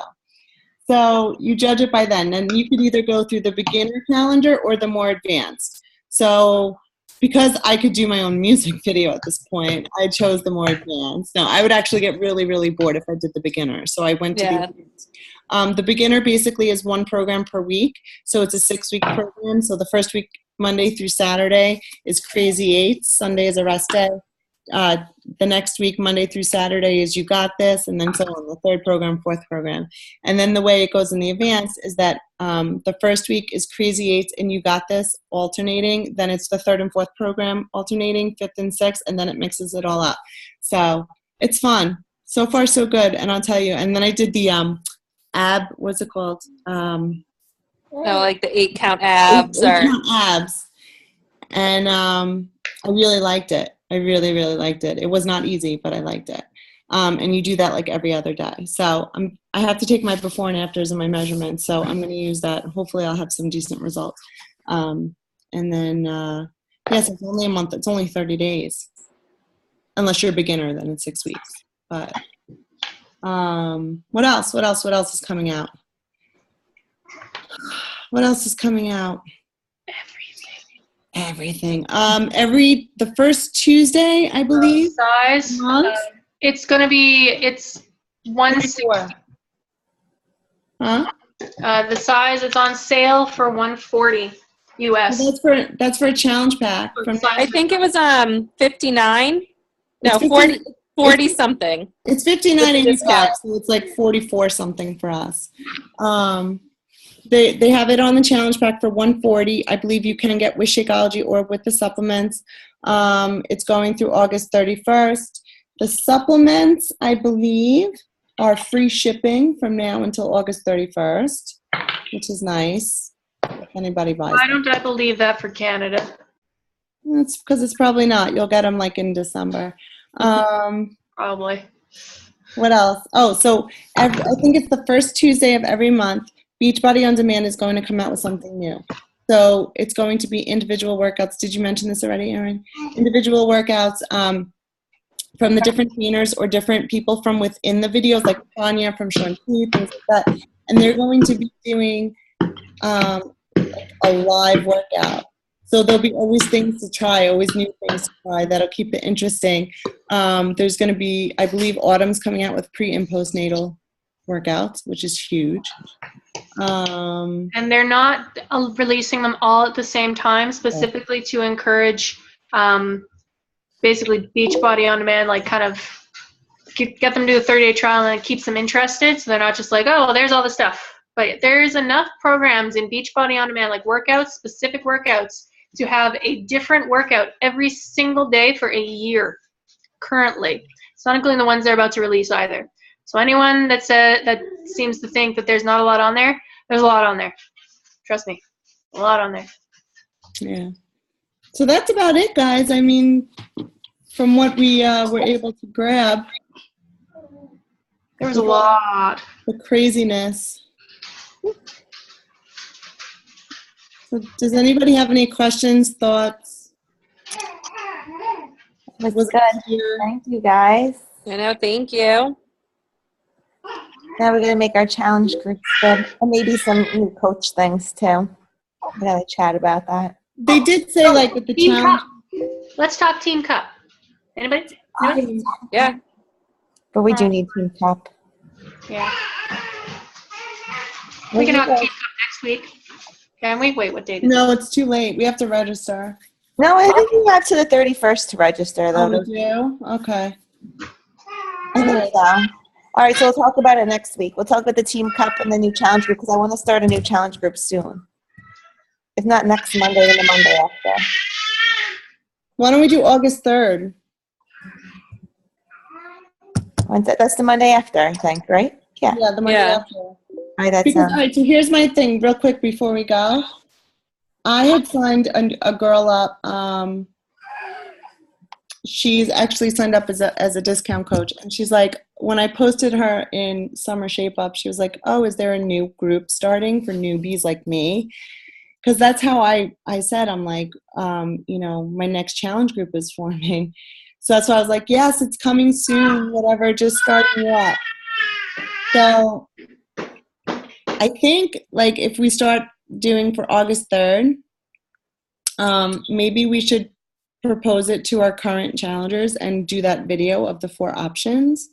So you judge it by then. And you could either go through the beginner calendar or the more advanced. So because I could do my own music video at this point, I chose the more advanced. No, I would actually get really, really bored if I did the beginner. So I went to the advanced. The beginner basically is 1 program per week. So it's a 6-week program. So the first week, Monday through Saturday, is Crazy Eights. Sunday is a rest day. The next week, Monday through Saturday, is You Got This, and then so on, the 3rd program, 4th program. And then the way it goes in the advanced is that the first week is Crazy Eights and You Got This alternating. Then it's the 3rd and 4th program alternating, 5th and 6th, and then it mixes it all up. So it's fun. So far, so good. And I'll tell you. And then I did the what's it called? Like the 8-count abs. 8-count abs. And I really liked it. I really, really liked it. It was not easy, but I liked it. And you do that like every other day. So I have to take my before and afters and my measurements. So I'm going to use that. Hopefully I'll have some decent results. And then, yes, it's only a month. It's only 30 days. Unless you're a beginner, then it's 6 weeks. But what else? What else is coming out? What else is coming out? Everything. The first Tuesday, I believe. Size. It's 160. Huh? The size is on sale for $140 US. That's for a challenge pack. I think it was 59. No, It's 40 something. It's $59.85, so it's like 44 something for us. They have it on the challenge pack for $140. I believe you can get with Shakeology or with the supplements. It's going through August 31st. The supplements, I believe, are free shipping from now until August 31st, which is nice. If anybody buys Why don't I believe that for Canada? It's because it's probably not. You'll get them like in December. Probably. What else? Oh, so I think it's the first Tuesday of every month. Beachbody On Demand is going to come out with something new. So it's going to be individual workouts. Did you mention this already, Erin? Individual workouts from the different trainers or different people from within the videos, like Tanya from Shawn T, things like that. And they're going to be doing a live workout. So there'll be always things to try, always new things to try. That'll keep it interesting. There's going to be, I believe, Autumn's coming out with pre and postnatal workouts, which is huge. And they're not releasing them all at the same time, specifically to encourage basically Beachbody On Demand, like kind of get them to do a 30-day trial, and it keeps them interested, so they're not just like, oh, well, there's all the stuff. But there's enough programs in Beachbody On Demand, like workouts, specific workouts, to have a different workout every single day for a year currently. It's not including the ones they're about to release either. So anyone that seems to think that there's not a lot on there, there's a lot on there. Trust me, a lot on there. Yeah. So that's about it, guys. I mean, from what we were able to grab. There was a lot. The craziness. So does anybody have any questions, thoughts? It was good. Thank you, guys. I know, thank you. Now we're going to make our challenge groups good. And maybe some new coach things, too. We're going to chat about that. They did say, like, with the Team challenge. Cup. Let's talk Team Cup. Anybody? Yeah. But we do need Team Cup. Yeah. We can talk Team Cup next week. Can we? Wait, what date is it? No, it's too late. We have to register. No, I think you have to the 31st to register, Oh, though. we do? Okay. I think so. All right, so we'll talk about it next week. We'll talk about the Team Cup and the new challenge group because I want to start a new challenge group soon. If not next Monday, then the Monday after. Why don't we do August 3rd? That's the Monday after, I think, right? Yeah. Yeah, the Monday Yeah. after. All right, that's Because, all right, so here's my thing, real quick before we go. I had signed a girl up. She's actually signed up as a discount coach, and she's like, when I posted her in Summer Shape Up, she was like, "Oh, is there a new group starting for newbies like me?" Because that's how I said, I'm like, my next challenge group is forming. So that's why I was like, yes, it's coming soon. Whatever, just starting you up. So I think like if we start doing for August 3rd, maybe we should propose it to our current challengers and do that video of the 4 options.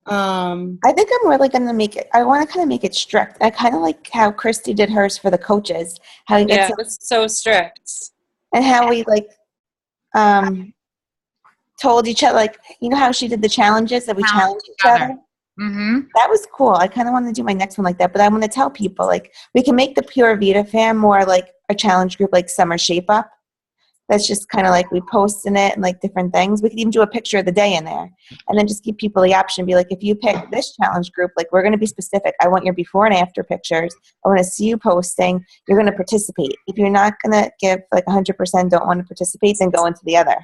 I think I'm really going to make it, I want to kind of make it strict. I kind of like how Christy did hers for the coaches, how he Yeah, gets it was so strict. and how we like told each other, like, you know how she did the challenges that we challenged each other? Mm-hmm. That was cool. I kind of want to do my next one like that, but I want to tell people, like, we can make the Pure Vita fam more like a challenge group, like Summer Shape Up. That's just kind of like we post in it and like different things. We could even do a picture of the day in there and then just give people the option. Be like, if you pick this challenge group, like we're going to be specific. I want your before and after pictures. I want to see you posting. You're going to participate. If you're not going to give like 100% don't want to participate, then go into the other.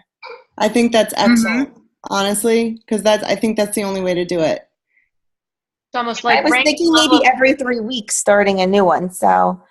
I think that's excellent, honestly, because I think that's the only way to do it. It's almost like I was ranking thinking level. maybe every 3 weeks starting a new one. So,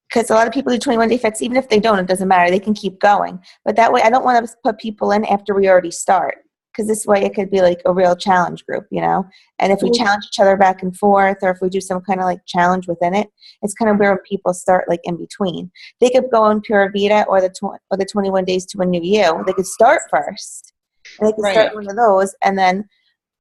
because a lot of people do 21-day fits, even if they don't, it doesn't matter. They can keep going. But that way, I don't want to put people in after we already start. Because this way it could be like a real challenge group, you know? And if we challenge each other back and forth, or if we do some kind of like challenge within it, it's kind of where when people start like in between. They could go on Pure Vita or the 21 Days to a New You. They could start first. And they could start one of those. And then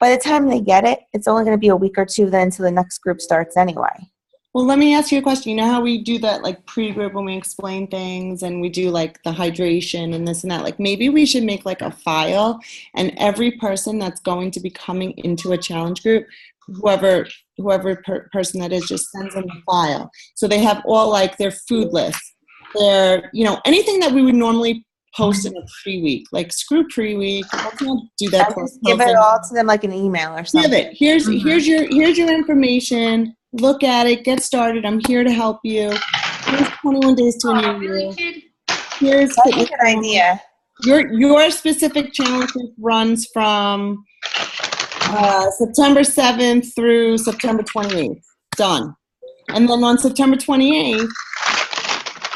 by the time they get it, it's only going to be a week or 2 then until the next group starts anyway. Well, let me ask you a question. You know how we do that like pre-group when we explain things and we do like the hydration and this and that? Like maybe we should make like a file and every person that's going to be coming into a challenge group, whoever person that is, just sends them a file. So they have all like their food lists, their, anything that we would normally post in a pre-week. Like screw pre-week. Let's not do that. Just give it all to them like an email or something. Give it. Here's your information. Look at it. Get started. I'm here to help you. Here's 21 Days to a New Year. Here's That's a good idea. Your specific challenge runs from September 7th through September 28th. Done. And then on September 28th,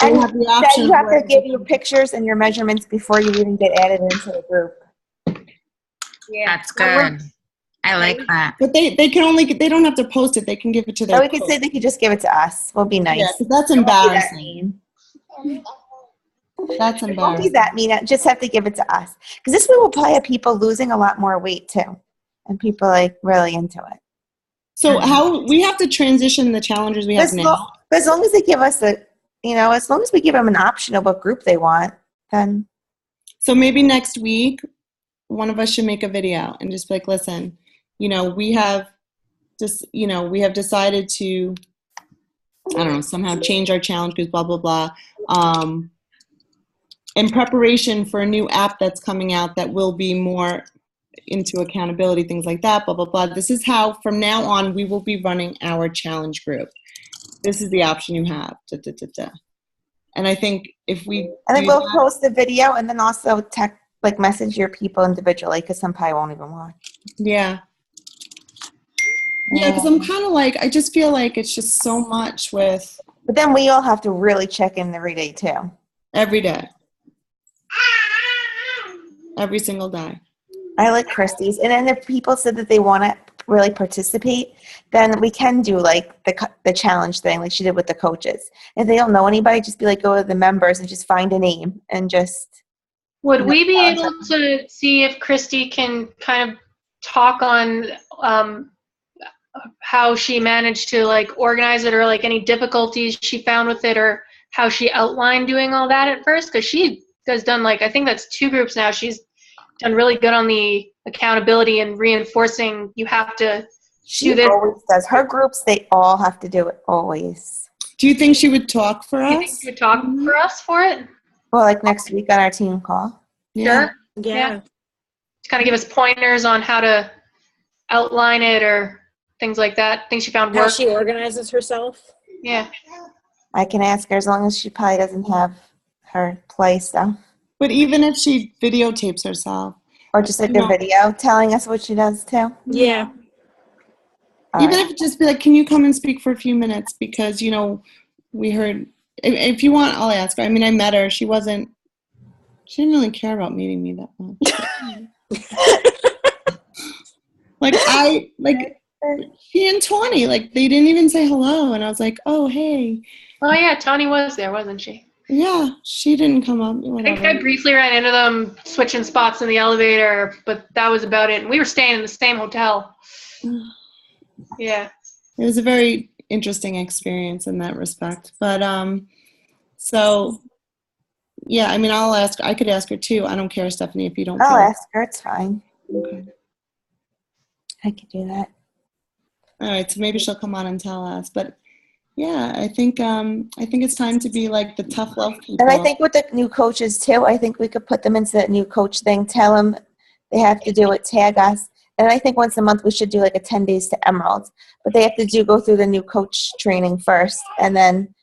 And you have the option. you have to give your pictures and your measurements before you even get added into the group. Yeah, that's good. I like that. But they don't have to post it. They can give it to their Or we could say they could just give it to us. We'll be nice. Yeah, 'cause that's It won't be that embarrassing. mean. That's It won't be embarrassing. that mean. Just have to give it to us. Because this way we'll probably have people losing a lot more weight too. And people like really into it. So how we have to transition the challengers we have now. But as long as they give us as long as we give them an option of what group they want, then. So maybe next week, one of us should make a video and just be like, listen, we have decided to, I don't know, somehow change our challenge groups, blah, blah, blah. In preparation for a new app that's coming out that will be more into accountability, things like that, blah, blah, blah. This is how, from now on, we will be running our challenge group. This is the option you have. Da, da, da, da. And I think if we And then we'll post the video and then also message your people individually because some probably won't even watch. Yeah. Yeah, because I'm kind of like, I just feel like it's just so much with. But then we all have to really check in every day too. Every day. Every single day. I like Christie's. And then if people said that they want to really participate, then we can do like the challenge thing like she did with the coaches. If they don't know anybody, just be like, go to the members and just find a name and just. Would we be able to see if Christy can kind of talk on how she managed to like organize it or like any difficulties she found with it or how she outlined doing all that at first? Because she has done like, I think that's 2 groups now. She's done really good on the accountability and reinforcing you have to She do this. always does. Her groups, they all have to do it always. Do you think she would talk for Do you think us? you would talk for us for it? Well, like next week on our team call. Yeah. Sure. Yeah. To kind of give us pointers on how to outline it or things like that. Things she found How work. she organizes herself. Yeah. I can ask her as long as she probably doesn't have her play stuff. But even if she videotapes herself, Or just like No. a video telling us what she does too. Yeah. All even right. if it just be like, can you come and speak for a few minutes? Because, you know, we heard, if you want, I'll ask her. I mean, I met her. She didn't really care about meeting me that much. She and Tawny, like, they didn't even say hello. And I was like, oh, hey. Oh yeah, Tony was there, wasn't she? Yeah, she didn't come up. I think Whatever. I briefly ran into them switching spots in the elevator, but that was about it. And we were staying in the same hotel. Yeah. It was a very interesting experience in that respect. But so yeah, I mean, I could ask her too. I don't care, Stephanie, if you don't I'll feel ask her. It's fine. okay. I could do that. All right, so maybe she'll come on and tell us. But yeah, I think it's time to be like the tough love people. And I think with the new coaches too, I think we could put them into that new coach thing. Tell them they have to do it, tag us. And I think once a month we should do like a 10 days to Emerald. But they have to go through the new coach training first. And then,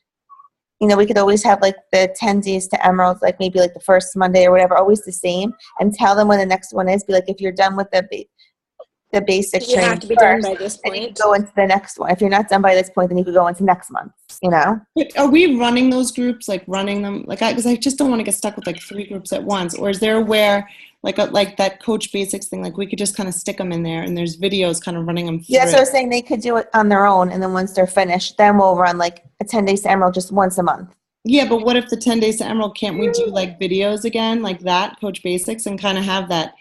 you know, we could always have like the 10 days to Emerald, like maybe like the first Monday or whatever, always the same. And tell them when the next one is. Be like, if you're done with the basic You training have to be done first, by this then you can point. go into the next one. If you're not done by this point, then you could go into next month, you know? But are we running those groups, like running them, like because I just don't want to get stuck with like 3 groups at once? Or is there where like that Coach Basics thing, like we could just kind of stick them in there and there's videos kind of running them through? Yeah, so I was saying they could do it on their own, and then once they're finished, then we'll run like a 10 days to Emerald just once a month. Yeah, but what if the 10 days to Emerald, can't we do like videos again, like that, Coach Basics, and kind of have that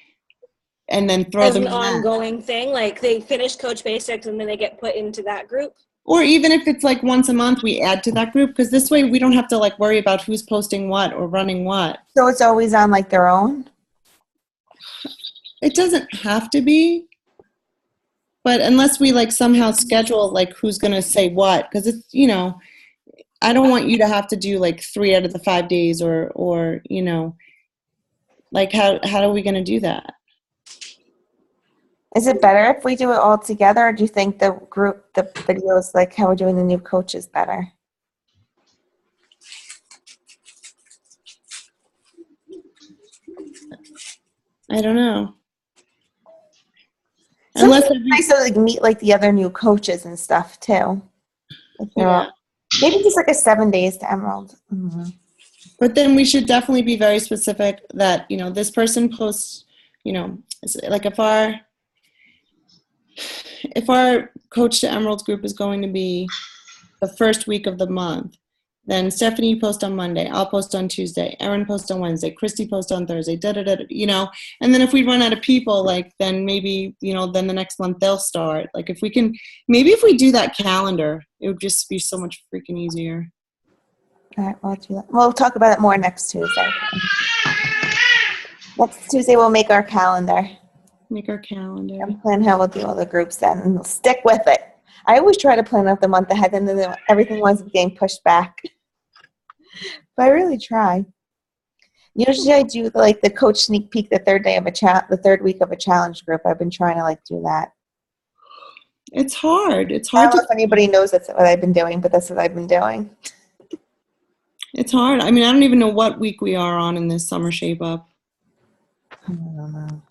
and then throw As them an in that? ongoing thing, like they finish Coach Basics and then they get put into that group. Or even if it's like once a month, we add to that group, because this way we don't have to like worry about who's posting what or running what. So it's always on like their own? It doesn't have to be, but unless we like somehow schedule like who's going to say what, because it's, you know, I don't want you to have to do like 3 out of the 5 days or you know, like how are we going to do that? Is it better if we do it all together, or do you think the videos, like how we're doing the new coach, is better? I don't know. Unless Sometimes it's nice to like meet like the other new coaches and stuff too. If they're all- maybe just like a 7 days to Emerald. Mm-hmm. But then we should definitely be very specific that, you know, this person posts, you know, like if our Coach to Emerald group is going to be the first week of the month, then Stephanie, you post on Monday, I'll post on Tuesday, Erin posts on Wednesday, Christy posts on Thursday, you know, and then if we run out of people, like then maybe, you know, then the next month they'll start. Like if we can, maybe if we do that calendar, it would just be so much freaking easier. All right, we'll do that. We'll talk about it more next Tuesday. Next Tuesday we'll make our calendar Make our calendar. and plan how we'll do all the groups then, and we'll stick with it. I always try to plan out the month ahead, and then everything was getting pushed back. But I really try. Usually I do like the coach sneak peek the third week of a challenge group. I've been trying to like do that. It's hard. It's I hard don't know to, if anybody knows that's what I've been doing, but that's what I've been doing. it's hard. I mean, I don't even know what week we are on in this summer shape up. I don't know.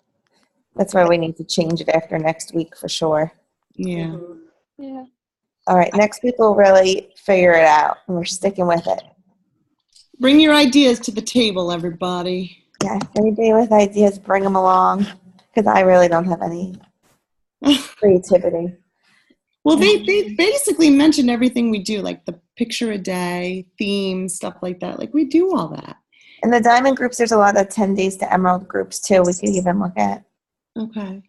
That's why we need to change it after next week for sure. Yeah. Yeah. All right, next week we'll really figure it out, and we're sticking with it. Bring your ideas to the table, everybody. Yeah, anybody with ideas, bring them along, because I really don't have any creativity. Well, they basically mentioned everything we do, like the picture a day, themes, stuff like that. Like we do all that. In the diamond groups, there's a lot of 10 days to Emerald groups too. We could even look at. Okay.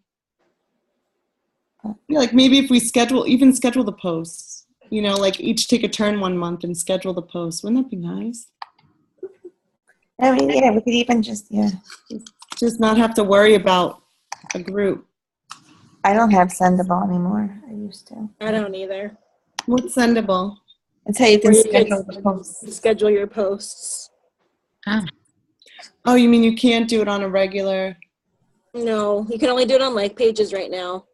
Yeah, like maybe if we schedule the posts, you know, like each take a turn one month and schedule the posts. Wouldn't that be nice? I mean, yeah, we could even just, Just not have to worry about a group. I don't have Sendable anymore. I used to. I don't either. What's sendable? That's how you can Where you schedule can the posts. schedule your posts. Oh, you mean you can't do it on a regular? No, you can only do it on like pages right now.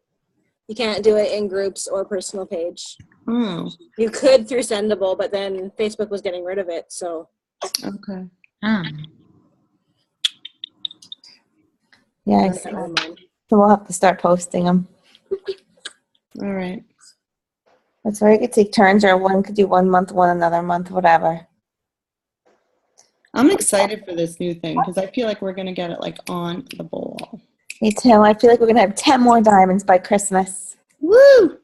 You can't do it in groups or personal page. Oh, You could through Sendable, but then Facebook was getting rid of it. So okay. Yeah, that's never mind. so we'll have to start posting them. All right. That's why you could take turns, or one could do 1 month, one another month, whatever. I'm excited for this new thing because I feel like we're going to get it like on the ball. Me too. I feel like we're going to have 10 more diamonds by Christmas. Woo!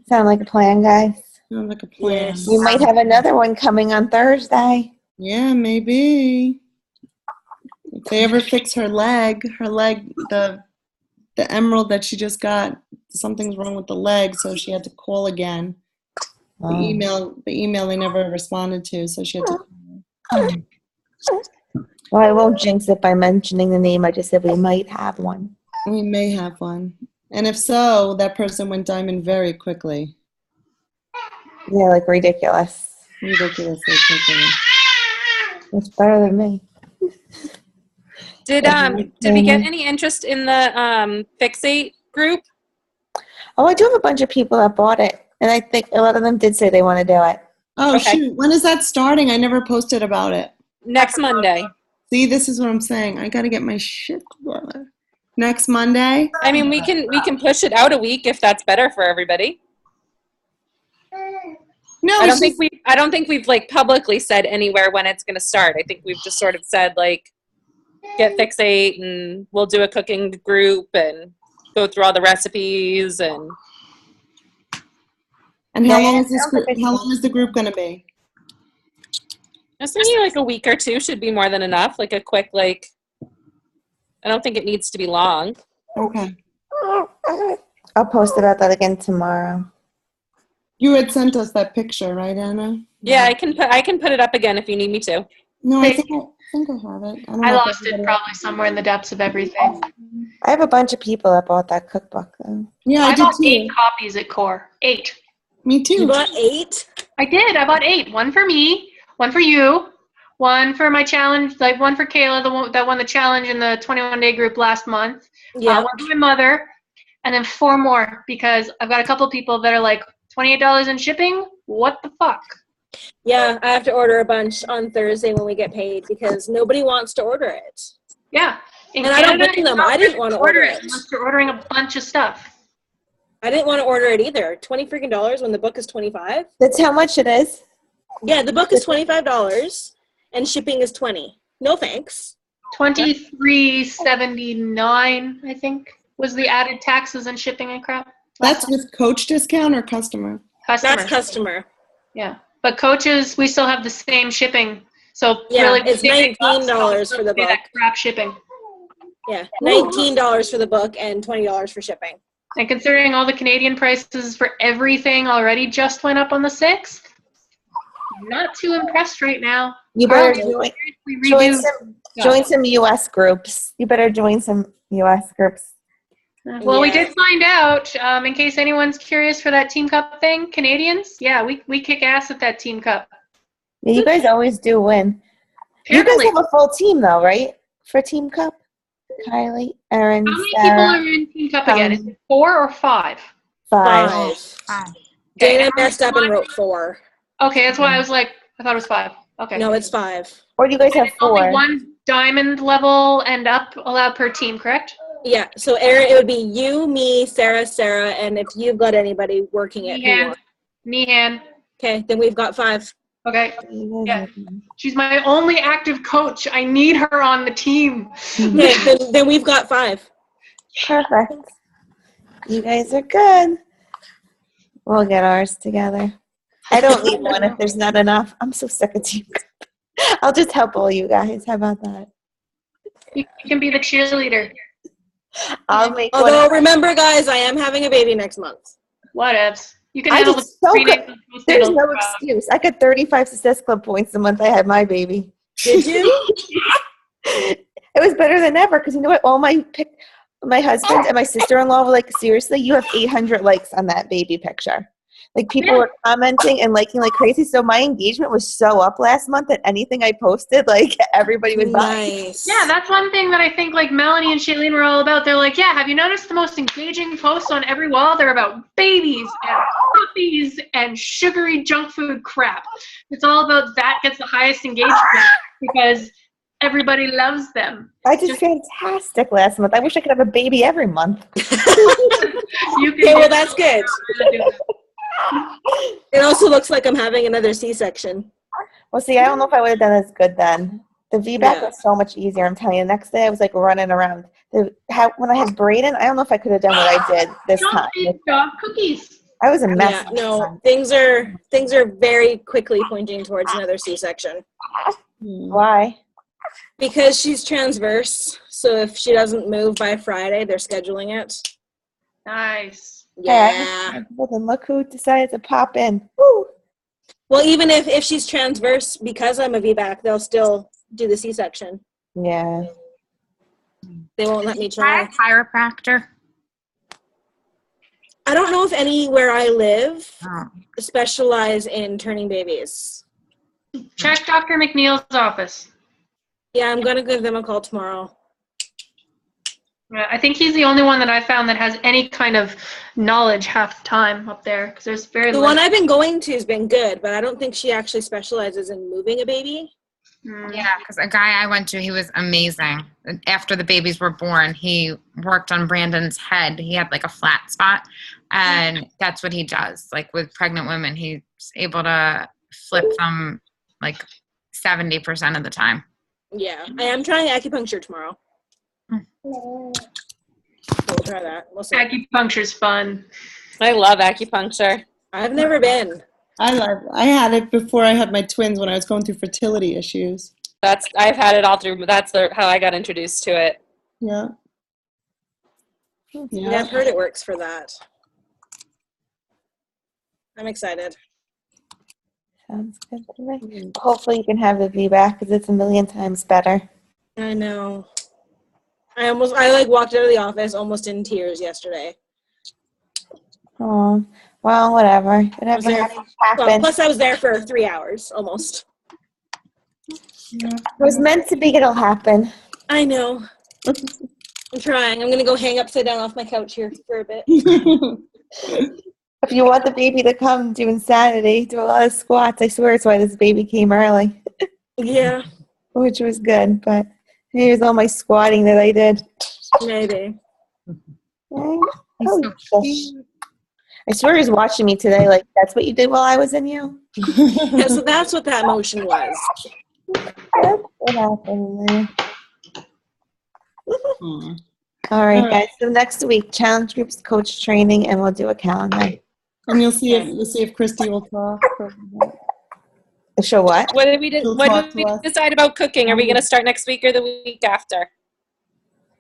Sound like a plan, guys? Sounds like a plan. Yes. We might have another one coming on Thursday. Yeah, maybe. If they ever fix her leg, the emerald that she just got, something's wrong with the leg, so she had to call again. The email they never responded to, so she had to call. Well, I won't jinx it by mentioning the name. I just said we might have one. We may have one. And if so, that person went diamond very quickly. Yeah, like ridiculous. Ridiculously quickly. It's better than me. Did we get any interest in the Fixate group? Oh, I do have a bunch of people that bought it, and I think a lot of them did say they want to do it. Oh, Okay. shoot. When is that starting? I never posted about it. Next Monday. See, this is what I'm saying. I got to get my shit together. Next Monday? I mean, we can push it out a week if that's better for everybody. No, I it's don't think we've like publicly said anywhere when it's going to start. I think we've just sort of said like, get Fixate and we'll do a cooking group and go through all the recipes and. And how Yeah, long yeah, is this sounds group? like a- How long is the group going to be? I was thinking like a week or two should be more than enough. Like a quick like. I don't think it needs to be long. Okay. I'll post about that again tomorrow. You had sent us that picture, right, Anna? Yeah, I can put it up again if you need me to. No, I Hey. think I have it. don't I know if lost it everybody- probably somewhere in the depths of everything. I have a bunch of people that bought that cookbook, though. Yeah, I I did bought too. 8 copies at Core. 8. Me You too. bought 8? I did. I bought 8. One for me, one for you, one for my challenge, like one for Kayla, the one that won the challenge in the 21-day group last month. Yeah. One for my mother, and then 4 more because I've got a couple people that are like $28 in shipping. What the fuck? Yeah, I have to order a bunch on Thursday when we get paid because nobody wants to order it. Yeah. In And I don't Canada, blame them. it's not I didn't really wanna order it. unless you're ordering a bunch of stuff. I didn't want to order it either. $20 freaking when the book is $25. That's how much it is. Yeah, the book is $25 and shipping is $20. No thanks. $23.79, I think, was the added taxes and shipping and crap. That's with coach discount or customer? Customer. That's customer. Yeah, but coaches, we still have the same shipping. So Yeah, really, it's $19 for the book. That crap shipping. Yeah, $19 for the book and $20 for shipping. And considering all the Canadian prices for everything already just went up on the 6th, not too impressed right now. You better Seriously join redo. join some U.S. groups. You better join some U.S. groups. Well, we Yeah. did find out, in case anyone's curious for that Team Cup thing, Canadians, yeah, we kick ass at that Team Cup. Yeah, you guys always do win. You guys Apparently. have a full team, though, right? For Team Cup? Kylie, Erin, How many people Sarah, are in Team Cup again? Is it 4 or 5? 5. Dana messed up and wrote 4. Okay, that's why I was like, I thought it was 5. Okay. No, it's 5. Or do you guys have Only 4? one diamond level and up allowed per team, correct? Yeah, so Aaron, it would be you, me, Sarah, and if you've got anybody working it. Nihan. Nihan. Okay, then we've got 5. Okay. Yeah. She's my only active coach. I need her on the team. Okay, then we've got 5. Perfect. You guys are good. We'll get ours together. I don't need one if there's not enough. I'm so sick of Team Cup. I'll just help all you guys. How about that? You can be the cheerleader. I'll make Although, one. remember, guys, I am having a baby next month. Whatevs. You can I handle did the so prenatal good. and There's postnatal, no excuse. I got 35 Success Club points the month I had my baby. Did you? It was better than ever because you know what? All my husband and my sister-in-law were like, seriously, you have 800 likes on that baby picture. Like people were commenting and liking like crazy. So my engagement was so up last month that anything I posted, like everybody was buying. Nice. Yeah, that's one thing that I think like Melanie and Shailene were all about. They're like, yeah, have you noticed the most engaging posts on every wall? They're about babies and puppies and sugary junk food crap. It's all about that gets the highest engagement because everybody loves them. I did fantastic last month. I wish I could have a baby every month. You can Okay, well, that's good. It also looks like I'm having another C-section. Well, see, I don't know if I would have done as good then. The VBAC Yeah. was so much easier. I'm telling you. The next day, I was like running around. When I had Braden, I don't know if I could have done what I did this Don't time. feed dog cookies. I was a mess. Yeah, no, things are very quickly pointing towards another C-section Why? because she's transverse. So if she doesn't move by Friday, they're scheduling it. Nice. Yeah. Well, then look who decided to pop in. Woo! Well, even if she's transverse, because I'm a VBAC, they'll still do the C-section. Yeah. They won't let me Hi, try. chiropractor. I don't know if anywhere I live Oh. specialize in turning babies. Check Dr. McNeil's office. Yeah, I'm gonna give them a call tomorrow. I think he's the only one that I found that has any kind of knowledge half the time up there because there's very The little. one I've been going to has been good, but I don't think she actually specializes in moving a baby. Yeah, because a guy I went to, he was amazing. After the babies were born, he worked on Brandon's head. He had like a flat spot, and that's what he does. Like with pregnant women, he's able to flip them like 70% of the time. Yeah, I am trying acupuncture tomorrow. We'll try that. We'll see. Acupuncture's fun. I love acupuncture. I've never been. I had it before I had my twins when I was going through fertility issues. I've had it all through. That's how I got introduced to it. Yeah. Yeah, I've heard it works for that. I'm excited. Sounds good to me. Hopefully you can have the VBAC because it's a million times better. I know. I like walked out of the office almost in tears yesterday. Oh, well, whatever. Whatever Well, happened. plus I was there for 3 hours almost. It was meant to be. It'll happen. I know. I'm trying. I'm gonna go hang upside down off my couch here for a bit. If you want the baby to come do insanity, do a lot of squats. I swear it's why this baby came early, Yeah, which was good. But here's all my squatting that I did. maybe. Right? He's Oh, so gosh. I swear he's watching me today. Like, that's what you did while I was in you? Yeah, so that's what that motion was. That's what happened there. Aw. All right, All right. guys. So next week, challenge groups, coach training, and we'll do a calendar. And you'll see if Christy will talk. Show what? What did we She'll what talk did we to us. decide about cooking? Are we going to start next week or the week after?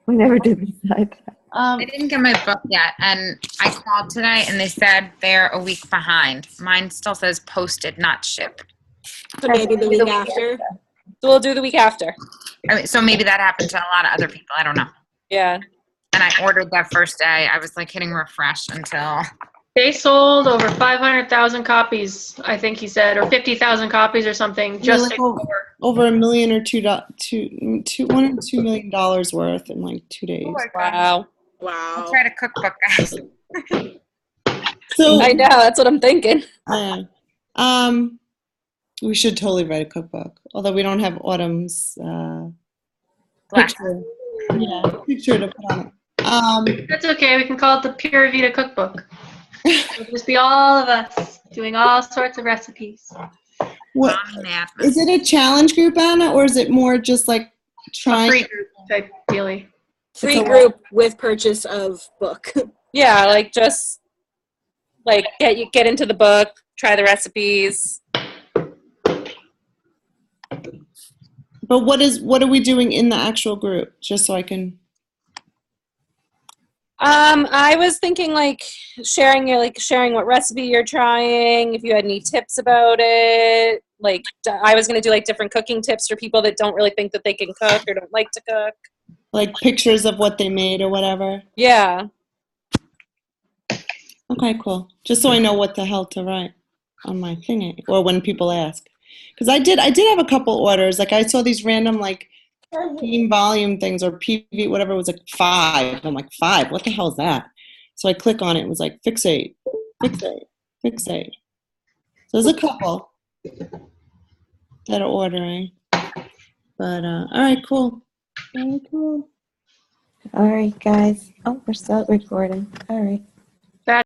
We never did decide that. I didn't get my book yet, and I called today, and they said they're a week behind. Mine still says posted, not shipped. So maybe the week after. So we'll do the week after. I mean, so maybe that happened to a lot of other people. I don't know. Yeah. And I ordered that first day. I was like hitting refresh until. They sold over 500,000 copies, I think he said, or 50,000 copies or something. Just like over $1 million or $1 or $2 million worth in like 2 days. Wow. Wow. I'll try to cookbook, guys. So I know. That's what I'm thinking. we should totally write a cookbook, although we don't have Autumn's picture. Yeah, picture to put on it. That's okay. We can call it the Pura Vida Cookbook. It'll just be all of us doing all sorts of recipes. What Mommy math. is it a challenge group, Anna, or is it more just like A trying? free group type dealy. Free group with purchase of book. Yeah, like just like get into the book, try the recipes. But what are we doing in the actual group? Just so I can. I was thinking like sharing what recipe you're trying, if you had any tips about it. Like I was gonna do like different cooking tips for people that don't really think that they can cook or don't like to cook. Like pictures of what they made or whatever. Yeah. Okay, cool. Just so I know what the hell to write on my thing, or when people ask. Because I did have a couple orders. Like I saw these random like team volume things or PV, whatever. It was like 5. I'm like, 5? What the hell is that? So I click on it. It was like fixate, fixate, fixate. So there's a couple that are ordering. But all right, cool. All right, cool. All right, guys. Oh, we're still recording. All right.